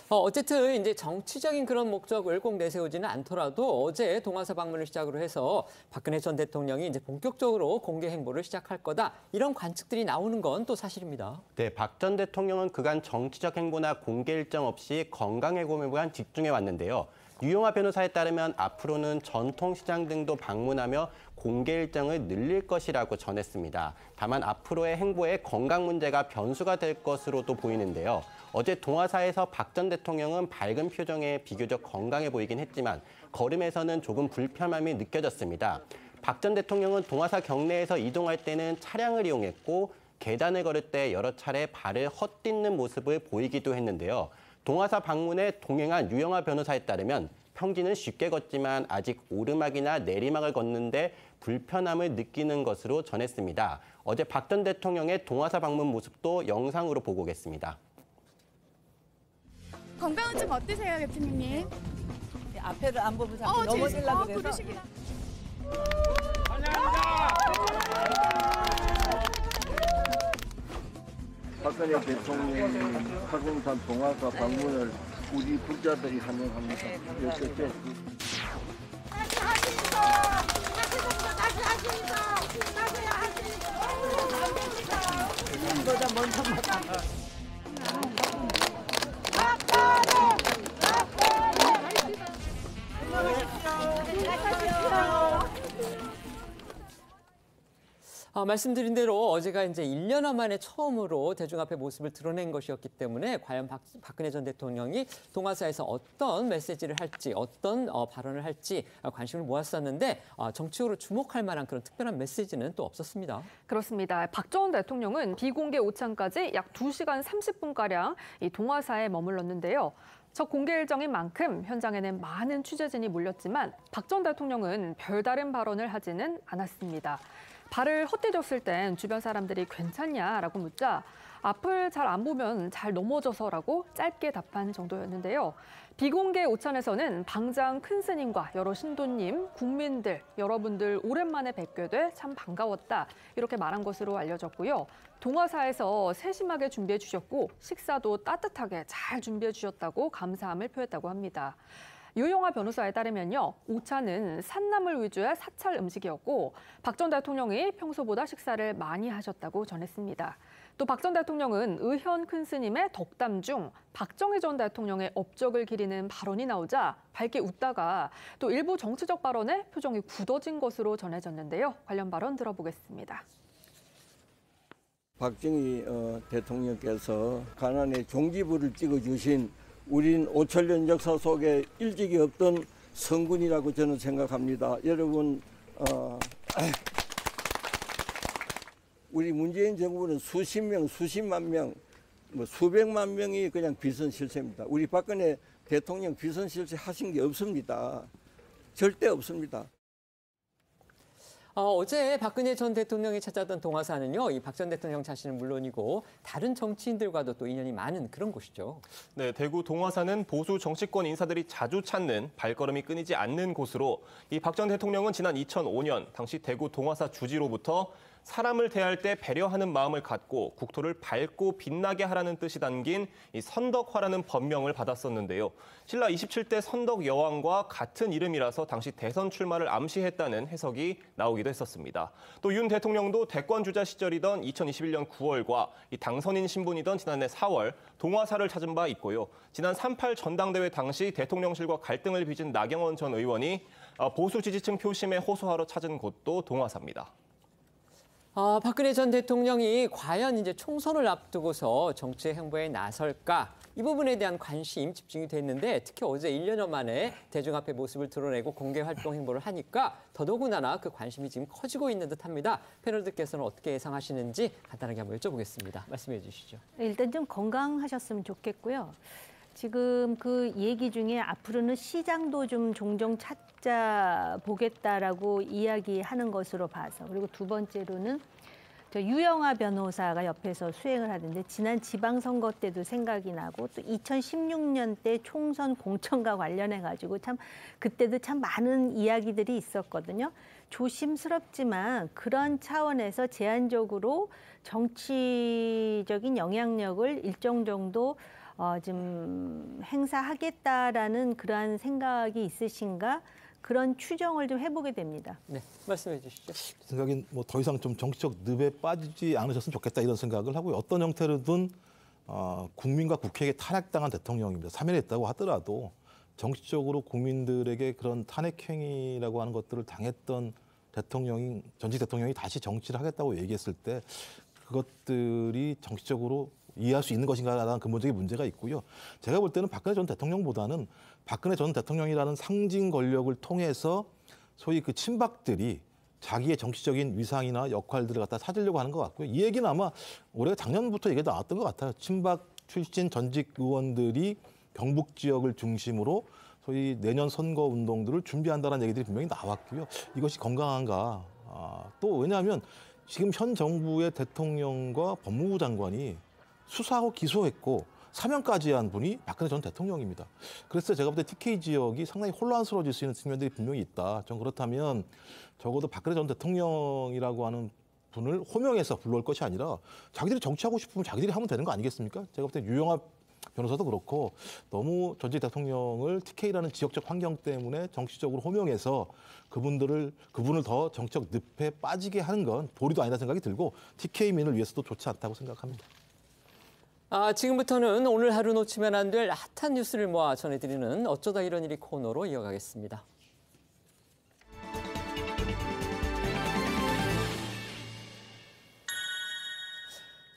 어쨌든 이제 정치적인 그런 목적을 꼭 내세우지는 않더라도 어제 동아사 방문을 시작으로 해서 박근혜 전 대통령이 이제 본격적으로 공개 행보를 시작할 거다 이런 관측들이 나오는 건 또 사실입니다. 네, 박 전 대통령은 그간 정치적 행보나 공개 일정 없이 건강해봄에만 집중해 왔는데요. 유영하 변호사에 따르면 앞으로는 전통시장 등도 방문하며 공개 일정을 늘릴 것이라고 전했습니다. 다만 앞으로의 행보에 건강 문제가 변수가 될 것으로도 보이는데요. 어제 동아사에서 박 전 대통령은 밝은 표정에 비교적 건강해 보이긴 했지만 걸음에서는 조금 불편함이 느껴졌습니다. 박 전 대통령은 동아사 경내에서 이동할 때는 차량을 이용했고 계단을 걸을 때 여러 차례 발을 헛딛는 모습을 보이기도 했는데요. 동아사 방문에 동행한 유영하 변호사에 따르면 평지는 쉽게 걷지만 아직 오르막이나 내리막을 걷는데 불편함을 느끼는 것으로 전했습니다. 어제 박 전 대통령의 동아사 방문 모습도 영상으로 보고 오겠습니다. 건강은 좀 어떠세요, 대통령님? 앞에를 안 보면 자꾸 넘어지려고 그래서. 박근혜 대통령의 화성산 동아사 방문을 우리 부자들이 환영합니다. 이렇게 다시 하시니까! 다시 하시니까! 다시 하시니까! 안 됩니다! 사람보다 먼저 먹어. 말씀드린 대로 어제가 이제 1년여 만에 처음으로 대중 앞에 모습을 드러낸 것이었기 때문에 과연 박근혜 전 대통령이 동아사에서 어떤 메시지를 할지, 어떤 발언을 할지 관심을 모았었는데 정치적으로 주목할 만한 그런 특별한 메시지는 또 없었습니다. 그렇습니다. 박 전 대통령은 비공개 오찬까지 약 2시간 30분가량 이 동아사에 머물렀는데요. 첫 공개 일정인 만큼 현장에는 많은 취재진이 몰렸지만 박 전 대통령은 별다른 발언을 하지는 않았습니다. 발을 헛디뎠을 땐 주변 사람들이 괜찮냐라고 묻자 앞을 잘 안 보면 잘 넘어져서라고 짧게 답한 정도였는데요. 비공개 오찬에서는 방장 큰 스님과 여러 신도님, 국민들, 여러분들 오랜만에 뵙게 돼 참 반가웠다 이렇게 말한 것으로 알려졌고요. 동아사에서 세심하게 준비해 주셨고 식사도 따뜻하게 잘 준비해 주셨다고 감사함을 표했다고 합니다. 유영하 변호사에 따르면요, 오차는 산나물 위주의 사찰 음식이었고 박 전 대통령이 평소보다 식사를 많이 하셨다고 전했습니다. 또 박 전 대통령은 의현 큰 스님의 덕담 중 박정희 전 대통령의 업적을 기리는 발언이 나오자 밝게 웃다가 또 일부 정치적 발언에 표정이 굳어진 것으로 전해졌는데요. 관련 발언 들어보겠습니다. 박정희 대통령께서 가난의 종지부를 찍어주신 우린 5천년 역사 속에 일찍이 없던 성군이라고 저는 생각합니다. 여러분, 우리 문재인 정부는 수십 명, 수십만 명, 수백만 명이 그냥 비선실세입니다. 우리 박근혜 대통령 비선실세 하신 게 없습니다. 절대 없습니다. 어제 박근혜 전 대통령이 찾았던 동아사는요, 이 박 전 대통령 자신은 물론이고 다른 정치인들과도 또 인연이 많은 그런 곳이죠. 네, 대구 동아사는 보수 정치권 인사들이 자주 찾는 발걸음이 끊이지 않는 곳으로 이 박 전 대통령은 지난 2005년 당시 대구 동아사 주지로부터 사람을 대할 때 배려하는 마음을 갖고 국토를 밝고 빛나게 하라는 뜻이 담긴 이 선덕화라는 법명을 받았었는데요. 신라 27대 선덕 여왕과 같은 이름이라서 당시 대선 출마를 암시했다는 해석이 나오기도 했었습니다. 또 윤 대통령도 대권 주자 시절이던 2021년 9월과 이 당선인 신분이던 지난해 4월 동아사를 찾은 바 있고요. 지난 3.8 전당대회 당시 대통령실과 갈등을 빚은 나경원 전 의원이 보수 지지층 표심에 호소하러 찾은 곳도 동아사입니다. 박근혜 전 대통령이 과연 이제 총선을 앞두고서 정치 행보에 나설까? 이 부분에 대한 관심 집중이 됐는데 특히 어제 1년여 만에 대중 앞에 모습을 드러내고 공개 활동 행보를 하니까 더더군다나 그 관심이 지금 커지고 있는 듯합니다. 패널들께서는 어떻게 예상하시는지 간단하게 한번 여쭤보겠습니다. 말씀해 주시죠. 일단 좀 건강하셨으면 좋겠고요. 지금 그 얘기 중에 앞으로는 시장도 좀 종종 찾아보겠다라고 이야기하는 것으로 봐서, 그리고 두 번째로는 저 유영하 변호사가 옆에서 수행을 하던데 지난 지방선거 때도 생각이 나고 또 2016년 때 총선 공천과 관련해 가지고 참 그때도 참 많은 이야기들이 있었거든요. 조심스럽지만 그런 차원에서 제한적으로 정치적인 영향력을 일정 정도 좀 행사하겠다라는 그러한 생각이 있으신가? 그런 추정을 좀 해보게 됩니다. 네, 말씀해 주시죠. 생각엔 뭐 더 이상 좀 정치적 늪에 빠지지 않으셨으면 좋겠다 이런 생각을 하고요. 어떤 형태로든 국민과 국회에게 탄핵당한 대통령입니다. 사면했다고 하더라도 정치적으로 국민들에게 그런 탄핵행위라고 하는 것들을 당했던 대통령이, 전직 대통령이 다시 정치를 하겠다고 얘기했을 때 그것들이 정치적으로 이해할 수 있는 것인가라는 근본적인 문제가 있고요. 제가 볼 때는 박근혜 전 대통령보다는 박근혜 전 대통령이라는 상징 권력을 통해서 소위 그 친박들이 자기의 정치적인 위상이나 역할들을 갖다 찾으려고 하는 것 같고요. 이 얘기는 아마 올해 작년부터 얘기가 나왔던 것 같아요. 친박 출신 전직 의원들이 경북 지역을 중심으로 소위 내년 선거 운동들을 준비한다는 얘기들이 분명히 나왔고요. 이것이 건강한가? 또 왜냐하면 지금 현 정부의 대통령과 법무부 장관이 수사하고 기소했고 사면까지 한 분이 박근혜 전 대통령입니다. 그래서 제가 볼 때 TK 지역이 상당히 혼란스러워질 수 있는 측면들이 분명히 있다. 전 그렇다면 적어도 박근혜 전 대통령이라고 하는 분을 호명해서 불러올 것이 아니라 자기들이 정치하고 싶으면 자기들이 하면 되는 거 아니겠습니까? 제가 볼 때 유영하 변호사도 그렇고 너무 전직 대통령을 TK라는 지역적 환경 때문에 정치적으로 호명해서 그분을 더 정치적 늪에 빠지게 하는 건 도리도 아니다 생각이 들고 TK민을 위해서도 좋지 않다고 생각합니다. 지금부터는 오늘 하루 놓치면 안 될 핫한 뉴스를 모아 전해드리는 어쩌다 이런 일이 코너로 이어가겠습니다.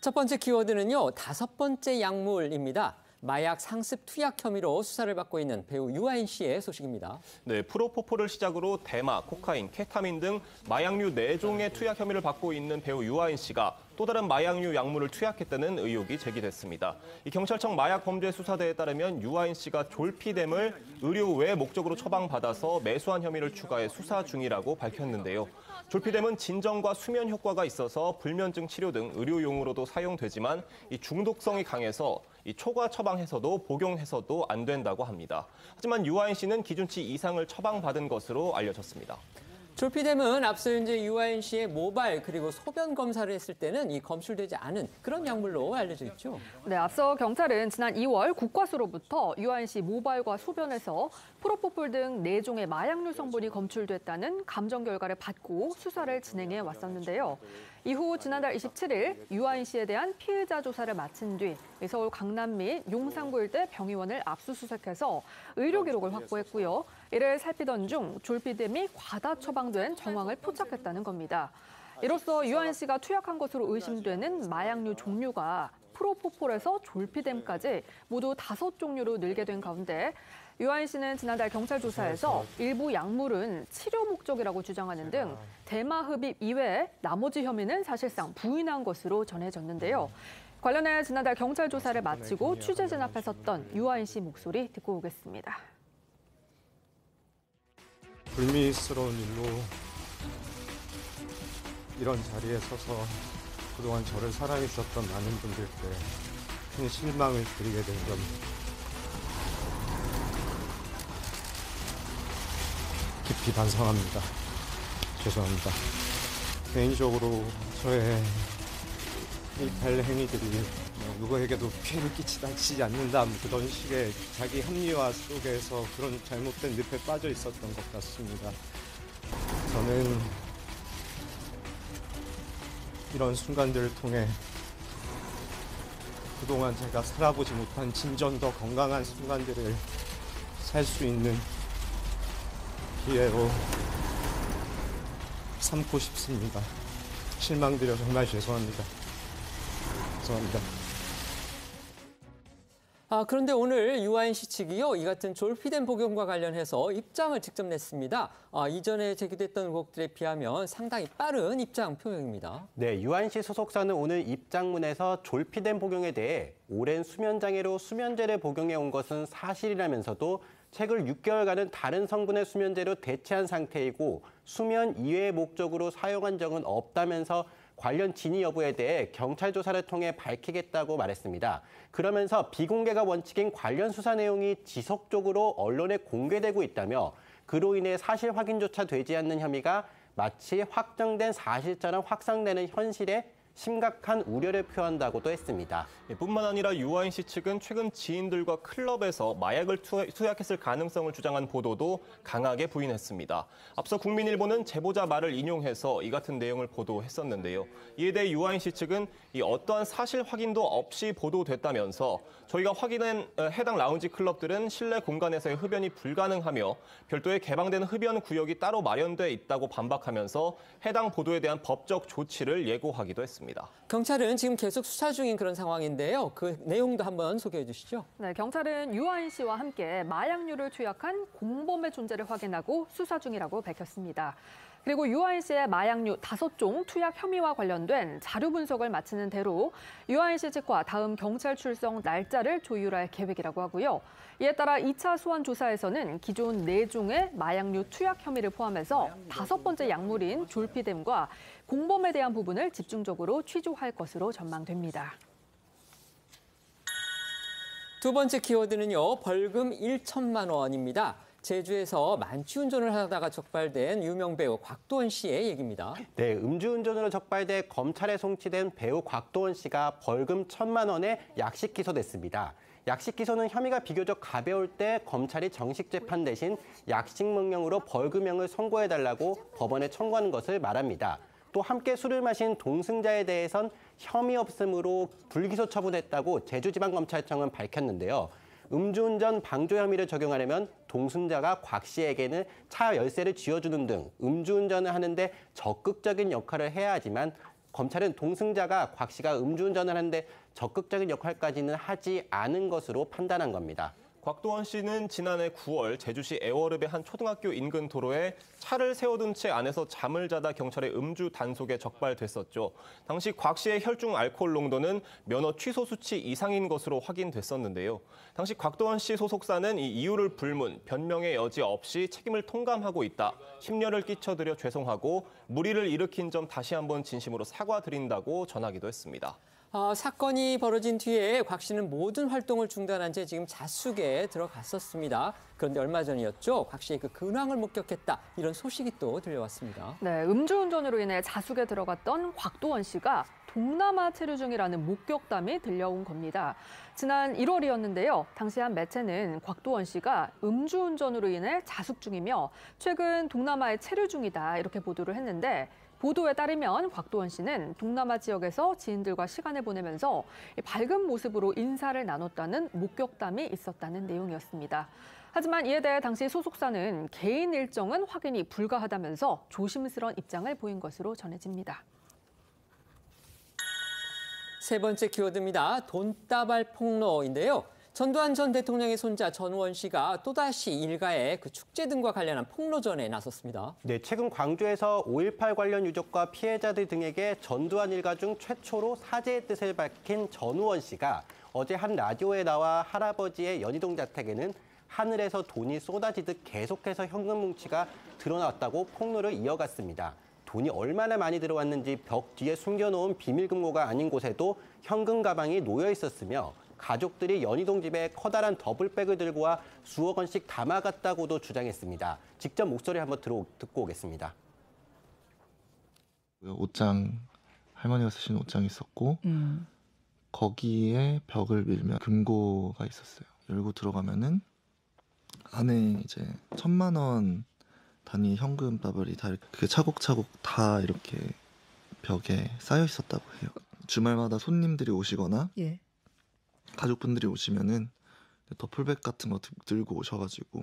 첫 번째 키워드는요, 5번째 약물입니다. 마약 상습 투약 혐의로 수사를 받고 있는 배우 유아인 씨의 소식입니다. 네, 프로포폴을 시작으로 대마, 코카인, 케타민 등 마약류 4종의 투약 혐의를 받고 있는 배우 유아인 씨가 또 다른 마약류 약물을 투약했다는 의혹이 제기됐습니다. 이 경찰청 마약범죄수사대에 따르면 유아인 씨가 졸피뎀을 의료 외 목적으로 처방받아서 매수한 혐의를 추가해 수사 중이라고 밝혔는데요. 졸피뎀은 진정과 수면 효과가 있어서 불면증 치료 등 의료용으로도 사용되지만 이 중독성이 강해서 이 초과 처방해서도 복용해서도 안 된다고 합니다. 하지만 유아인 씨는 기준치 이상을 처방받은 것으로 알려졌습니다. 졸피뎀은 앞서 현재 유아인 씨의 모발 그리고 소변 검사를 했을 때는 이 검출되지 않은 그런 약물로 알려져 있죠. 네, 앞서 경찰은 지난 2월 국과수로부터 유아인 씨 모발과 소변에서 프로포폴 등 4종의 마약류 성분이 검출됐다는 감정 결과를 받고 수사를 진행해 왔었는데요. 이후 지난달 27일 유아인 씨에 대한 피의자 조사를 마친 뒤 서울 강남 및 용산구 일대 병의원을 압수수색해서 의료 기록을 확보했고요. 이를 살피던 중 졸피뎀이 과다 처방된 정황을 포착했다는 겁니다. 이로써 유아인 씨가 투약한 것으로 의심되는 마약류 종류가 프로포폴에서 졸피뎀까지 모두 5종류로 늘게 된 가운데 유아인 씨는 지난달 경찰 조사에서 일부 약물은 치료 목적이라고 주장하는 등 대마 흡입 이외에 나머지 혐의는 사실상 부인한 것으로 전해졌는데요. 관련해 지난달 경찰 조사를 마치고 취재 진압에 섰던 유아인 씨 목소리 듣고 오겠습니다. 불미스러운 일로 이런 자리에 서서 그동안 저를 사랑해주셨던 많은 분들께 큰 실망을 드리게 된 점 깊이 반성합니다. 죄송합니다. 개인적으로 저의 이 발 행위들이 누구에게도 피해를 끼치지 않는다 그런 식의 자기 합리화 속에서 그런 잘못된 늪에 빠져 있었던 것 같습니다. 저는 이런 순간들을 통해 그동안 제가 살아보지 못한 진전 더 건강한 순간들을 살 수 있는 기회로 삼고 싶습니다. 실망드려 정말 죄송합니다. 죄송합니다. 그런데 오늘 유아인 씨 측이요, 이 같은 졸피뎀 복용과 관련해서 입장을 직접 냈습니다. 이전에 제기됐던 의혹들에 비하면 상당히 빠른 입장 표명입니다. 네, 유아인 씨 소속사는 오늘 입장문에서 졸피뎀 복용에 대해 오랜 수면장애로 수면제를 복용해 온 것은 사실이라면서도 최근 6개월간은 다른 성분의 수면제로 대체한 상태이고 수면 이외의 목적으로 사용한 적은 없다면서 관련 진위 여부에 대해 경찰 조사를 통해 밝히겠다고 말했습니다. 그러면서 비공개가 원칙인 관련 수사 내용이 지속적으로 언론에 공개되고 있다며 그로 인해 사실 확인조차 되지 않는 혐의가 마치 확정된 사실처럼 확산되는 현실에 심각한 우려를 표한다고도 했습니다. 뿐만 아니라 유아인 씨 측은 최근 지인들과 클럽에서 마약을 투약했을 가능성을 주장한 보도도 강하게 부인했습니다. 앞서 국민일보는 제보자 말을 인용해서 이 같은 내용을 보도했었는데요. 이에 대해 유아인 씨 측은 어떠한 사실 확인도 없이 보도됐다면서 저희가 확인한 해당 라운지 클럽들은 실내 공간에서의 흡연이 불가능하며 별도의 개방된 흡연 구역이 따로 마련돼 있다고 반박하면서 해당 보도에 대한 법적 조치를 예고하기도 했습니다. 경찰은 지금 계속 수사 중인 그런 상황인데요. 그 내용도 한번 소개해 주시죠. 네, 경찰은 유아인 씨와 함께 마약류를 투약한 공범의 존재를 확인하고 수사 중이라고 밝혔습니다. 그리고 유아인 씨의 마약류 5종 투약 혐의와 관련된 자료 분석을 마치는 대로 유아인 씨 측과 다음 경찰 출석 날짜를 조율할 계획이라고 하고요. 이에 따라 2차 소환 조사에서는 기존 4종의 마약류 투약 혐의를 포함해서 5번째 약물인 졸피뎀과 공범에 대한 부분을 집중적으로 취조할 것으로 전망됩니다. 두 번째 키워드는요, 벌금 1천만 원입니다. 제주에서 만취운전을 하다가 적발된 유명 배우 곽도원 씨의 얘기입니다. 네, 음주운전으로 적발돼 검찰에 송치된 배우 곽도원 씨가 벌금 1,000만 원에 약식 기소됐습니다. 약식 기소는 혐의가 비교적 가벼울 때 검찰이 정식 재판 대신 약식 명령으로 벌금형을 선고해달라고 법원에 청구하는 것을 말합니다. 또 함께 술을 마신 동승자에 대해선 혐의 없음으로 불기소 처분했다고 제주지방검찰청은 밝혔는데요. 음주운전 방조 혐의를 적용하려면 동승자가 곽 씨에게는 차 열쇠를 쥐어주는 등 음주운전을 하는데 적극적인 역할을 해야 하지만 검찰은 동승자가 곽 씨가 음주운전을 하는데 적극적인 역할까지는 하지 않은 것으로 판단한 겁니다. 곽도원 씨는 지난해 9월 제주시 애월읍의 한 초등학교 인근 도로에 차를 세워둔 채 안에서 잠을 자다 경찰의 음주 단속에 적발됐었죠. 당시 곽 씨의 혈중 알코올 농도는 면허 취소 수치 이상인 것으로 확인됐었는데요. 당시 곽도원 씨 소속사는 이 이유를 불문, 변명의 여지 없이 책임을 통감하고 있다. 심려를 끼쳐드려 죄송하고 무리를 일으킨 점 다시 한번 진심으로 사과드린다고 전하기도 했습니다. 사건이 벌어진 뒤에 곽 씨는 모든 활동을 중단한 채 지금 자숙에 들어갔었습니다. 그런데 얼마 전이었죠. 곽 씨의 그 근황을 목격했다. 이런 소식이 또 들려왔습니다. 네, 음주운전으로 인해 자숙에 들어갔던 곽도원 씨가 동남아 체류 중이라는 목격담이 들려온 겁니다. 지난 1월이었는데요. 당시 한 매체는 곽도원 씨가 음주운전으로 인해 자숙 중이며 최근 동남아에 체류 중이다 이렇게 보도를 했는데 보도에 따르면 곽도원 씨는 동남아 지역에서 지인들과 시간을 보내면서 밝은 모습으로 인사를 나눴다는 목격담이 있었다는 내용이었습니다. 하지만 이에 대해 당시 소속사는 개인 일정은 확인이 불가하다면서 조심스러운 입장을 보인 것으로 전해집니다. 세 번째 키워드입니다. 돈다발 폭로인데요. 전두환 전 대통령의 손자 전우원 씨가 또다시 일가의 그 축제 등과 관련한 폭로전에 나섰습니다. 네, 최근 광주에서 5.18 관련 유족과 피해자들 등에게 전두환 일가 중 최초로 사죄의 뜻을 밝힌 전우원 씨가 어제 한 라디오에 나와 할아버지의 연희동 자택에는 하늘에서 돈이 쏟아지듯 계속해서 현금 뭉치가 드러났다고 폭로를 이어갔습니다. 돈이 얼마나 많이 들어왔는지 벽 뒤에 숨겨놓은 비밀금고가 아닌 곳에도 현금 가방이 놓여 있었으며 가족들이 연희동 집에 커다란 더블백을 들고 와 수억 원씩 담아갔다고도 주장했습니다. 직접 목소리 한번 듣고 오겠습니다. 옷장, 할머니가 쓰신 옷장이 있었고 거기에 벽을 밀면 금고가 있었어요. 열고 들어가면은 안에 이제 1,000만 원 단위 현금 따발이 다 이렇게 차곡차곡 다 이렇게 벽에 쌓여 있었다고 해요. 주말마다 손님들이 오시거나 가족분들이 오시면은 더플백 같은 거 들고 오셔가지고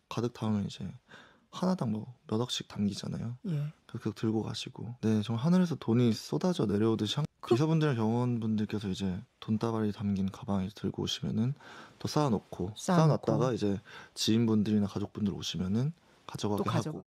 가득 담으면 이제 하나당 뭐 몇 억씩 담기잖아요. 그렇게 들고 가시고. 네, 정말 하늘에서 돈이 쏟아져 내려오듯이 기사분들이나 경호원분들께서 이제 돈다발이 담긴 가방을 들고 오시면은 또 쌓아놨다가 이제 지인분들이나 가족분들 오시면은 가져가게 하고.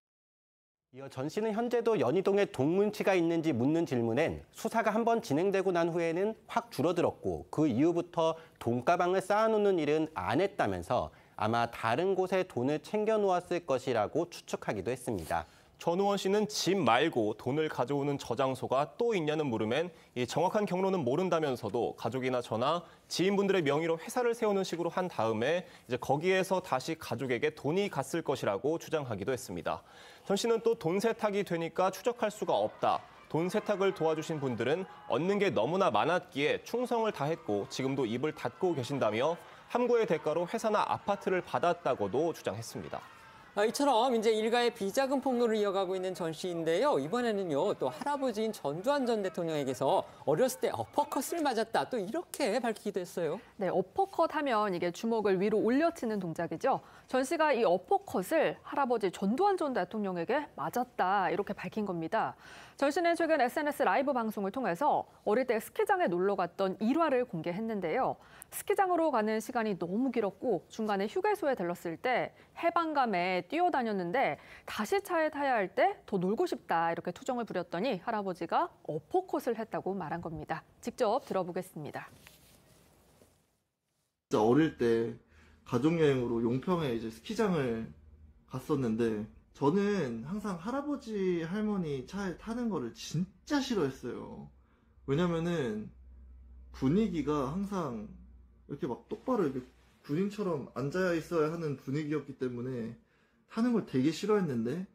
이어 전 씨는 현재도 연희동에 동문치가 있는지 묻는 질문엔 수사가 한번 진행되고 난 후에는 확 줄어들었고 그 이후부터 돈가방을 쌓아놓는 일은 안 했다면서 아마 다른 곳에 돈을 챙겨놓았을 것이라고 추측하기도 했습니다. 전우원 씨는 집 말고 돈을 가져오는 저장소가 또 있냐는 물음엔 이 정확한 경로는 모른다면서도 가족이나 저나 지인분들의 명의로 회사를 세우는 식으로 한 다음에 이제 거기에서 다시 가족에게 돈이 갔을 것이라고 주장하기도 했습니다. 전 씨는 또 돈 세탁이 되니까 추적할 수가 없다. 돈 세탁을 도와주신 분들은 얻는 게 너무나 많았기에 충성을 다했고 지금도 입을 닫고 계신다며 함구의 대가로 회사나 아파트를 받았다고도 주장했습니다. 이처럼 이제 일가의 비자금 폭로를 이어가고 있는 전 씨인데요. 이번에는요, 또 할아버지인 전두환 전 대통령에게서 어렸을 때 어퍼컷을 맞았다. 또 이렇게 밝히기도 했어요. 네, 어퍼컷 하면 이게 주먹을 위로 올려치는 동작이죠. 전 씨가 이 어퍼컷을 할아버지 전두환 전 대통령에게 맞았다. 이렇게 밝힌 겁니다. 전 씨는 최근 SNS 라이브 방송을 통해서 어릴 때 스키장에 놀러 갔던 일화를 공개했는데요. 스키장으로 가는 시간이 너무 길었고 중간에 휴게소에 들렀을 때 해방감에 뛰어다녔는데 다시 차에 타야 할 때 더 놀고 싶다 이렇게 투정을 부렸더니 할아버지가 어퍼컷을 했다고 말한 겁니다. 직접 들어보겠습니다. 진짜 어릴 때 가족여행으로 용평에 이제 스키장을 갔었는데 저는 항상 할아버지 할머니 차에 타는 거를 진짜 싫어했어요. 왜냐면은 분위기가 항상 이렇게 막 똑바로 이렇게 군인처럼 앉아 있어야 하는 분위기였기 때문에 타는 걸 되게 싫어했는데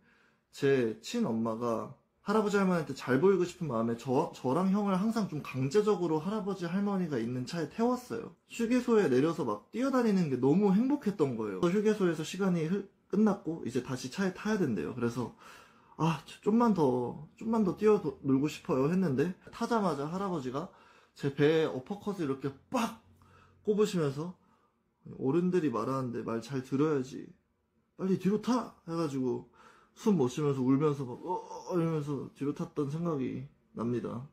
제 친엄마가 할아버지 할머니한테 잘 보이고 싶은 마음에 저랑 형을 항상 좀 강제적으로 할아버지 할머니가 있는 차에 태웠어요. 휴게소에 내려서 막 뛰어다니는 게 너무 행복했던 거예요. 휴게소에서 시간이 끝났고 이제 다시 차에 타야 된대요. 그래서 좀만 더 뛰어놀고 싶어요 했는데 타자마자 할아버지가 제 배에 어퍼컷을 이렇게 빡 꼽으시면서 어른들이 말하는데 말 잘 들어야지. 빨리 뒤로 타! 해가지고 숨 못 쉬면서 울면서 막 이러면서 뒤로 탔던 생각이 납니다.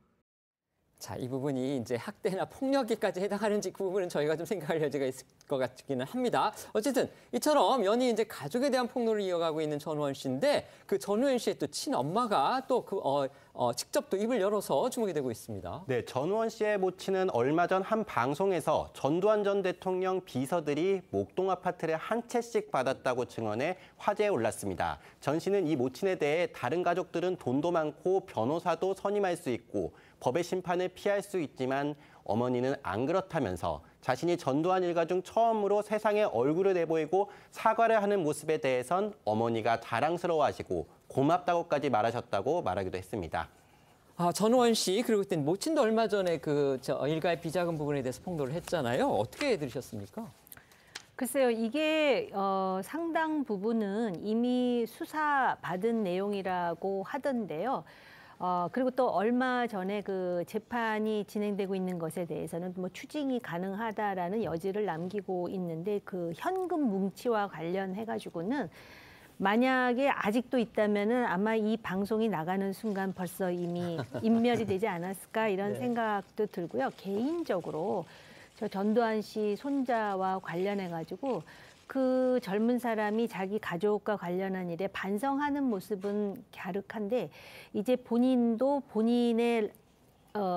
자, 이 부분이 이제 학대나 폭력에까지 해당하는지 그 부분은 저희가 좀 생각할 여지가 있을 것 같기는 합니다. 어쨌든 이처럼 연이 이제 가족에 대한 폭로를 이어가고 있는 전우원 씨인데 그 전우원 씨의 또 친엄마가 또 직접 또 입을 열어서 주목이 되고 있습니다. 네, 전우원 씨의 모친은 얼마 전 한 방송에서 전두환 전 대통령 비서들이 목동 아파트를 한 채씩 받았다고 증언해 화제에 올랐습니다. 전 씨는 이 모친에 대해 다른 가족들은 돈도 많고 변호사도 선임할 수 있고 법의 심판을 피할 수 있지만 어머니는 안 그렇다면서 자신이 전두환 일가 중 처음으로 세상에 얼굴을 내보이고 사과를 하는 모습에 대해선 어머니가 자랑스러워하시고 고맙다고까지 말하셨다고 말하기도 했습니다. 전우원 씨 그리고 그때 모친도 얼마 전에 일가의 비자금 부분에 대해서 폭로를 했잖아요. 어떻게 들으셨습니까? 글쎄요, 이게 상당 부분은 이미 수사받은 내용이라고 하던데요. 그리고 또 얼마 전에 그 재판이 진행되고 있는 것에 대해서는 뭐 추징이 가능하다라는 여지를 남기고 있는데 그 현금 뭉치와 관련해가지고는 만약에 아직도 있다면은 아마 이 방송이 나가는 순간 벌써 이미 인멸이 되지 않았을까 이런 생각도 들고요. 개인적으로 저 전두환 씨 손자와 관련해가지고 그 젊은 사람이 자기 가족과 관련한 일에 반성하는 모습은 갸륵한데 이제 본인도 본인의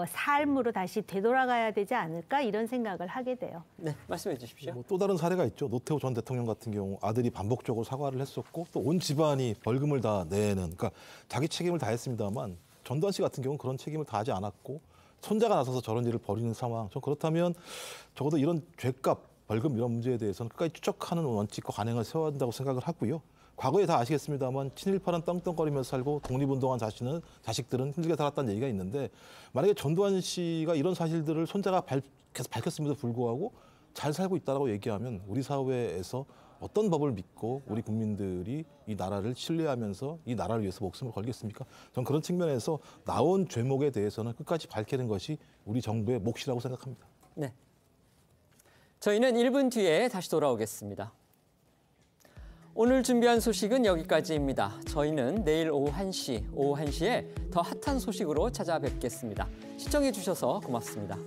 삶으로 다시 되돌아가야 되지 않을까 이런 생각을 하게 돼요. 네, 말씀해 주십시오. 또 다른 사례가 있죠. 노태우 전 대통령 같은 경우 아들이 반복적으로 사과를 했었고 또 온 집안이 벌금을 다 내는 그러니까 자기 책임을 다했습니다만 전두환 씨 같은 경우는 그런 책임을 다하지 않았고 손자가 나서서 저런 일을 벌이는 상황. 전 그렇다면 적어도 이런 죄값 벌금 이런 문제에 대해서는 끝까지 추적하는 원칙과 관행을 세워야 한다고 생각을 하고요. 과거에 다 아시겠습니다만 친일파는 떵떵거리면서 살고 독립운동한 자식들은 힘들게 살았다는 얘기가 있는데 만약에 전두환 씨가 이런 사실들을 손자가 계속 밝혔음에도 불구하고 잘 살고 있다고 얘기하면 우리 사회에서 어떤 법을 믿고 우리 국민들이 이 나라를 신뢰하면서 이 나라를 위해서 목숨을 걸겠습니까? 저는 그런 측면에서 나온 죄목에 대해서는 끝까지 밝히는 것이 우리 정부의 몫이라고 생각합니다. 네. 저희는 1분 뒤에 다시 돌아오겠습니다. 오늘 준비한 소식은 여기까지입니다. 저희는 내일 오후 1시에 더 핫한 소식으로 찾아뵙겠습니다. 시청해 주셔서 고맙습니다.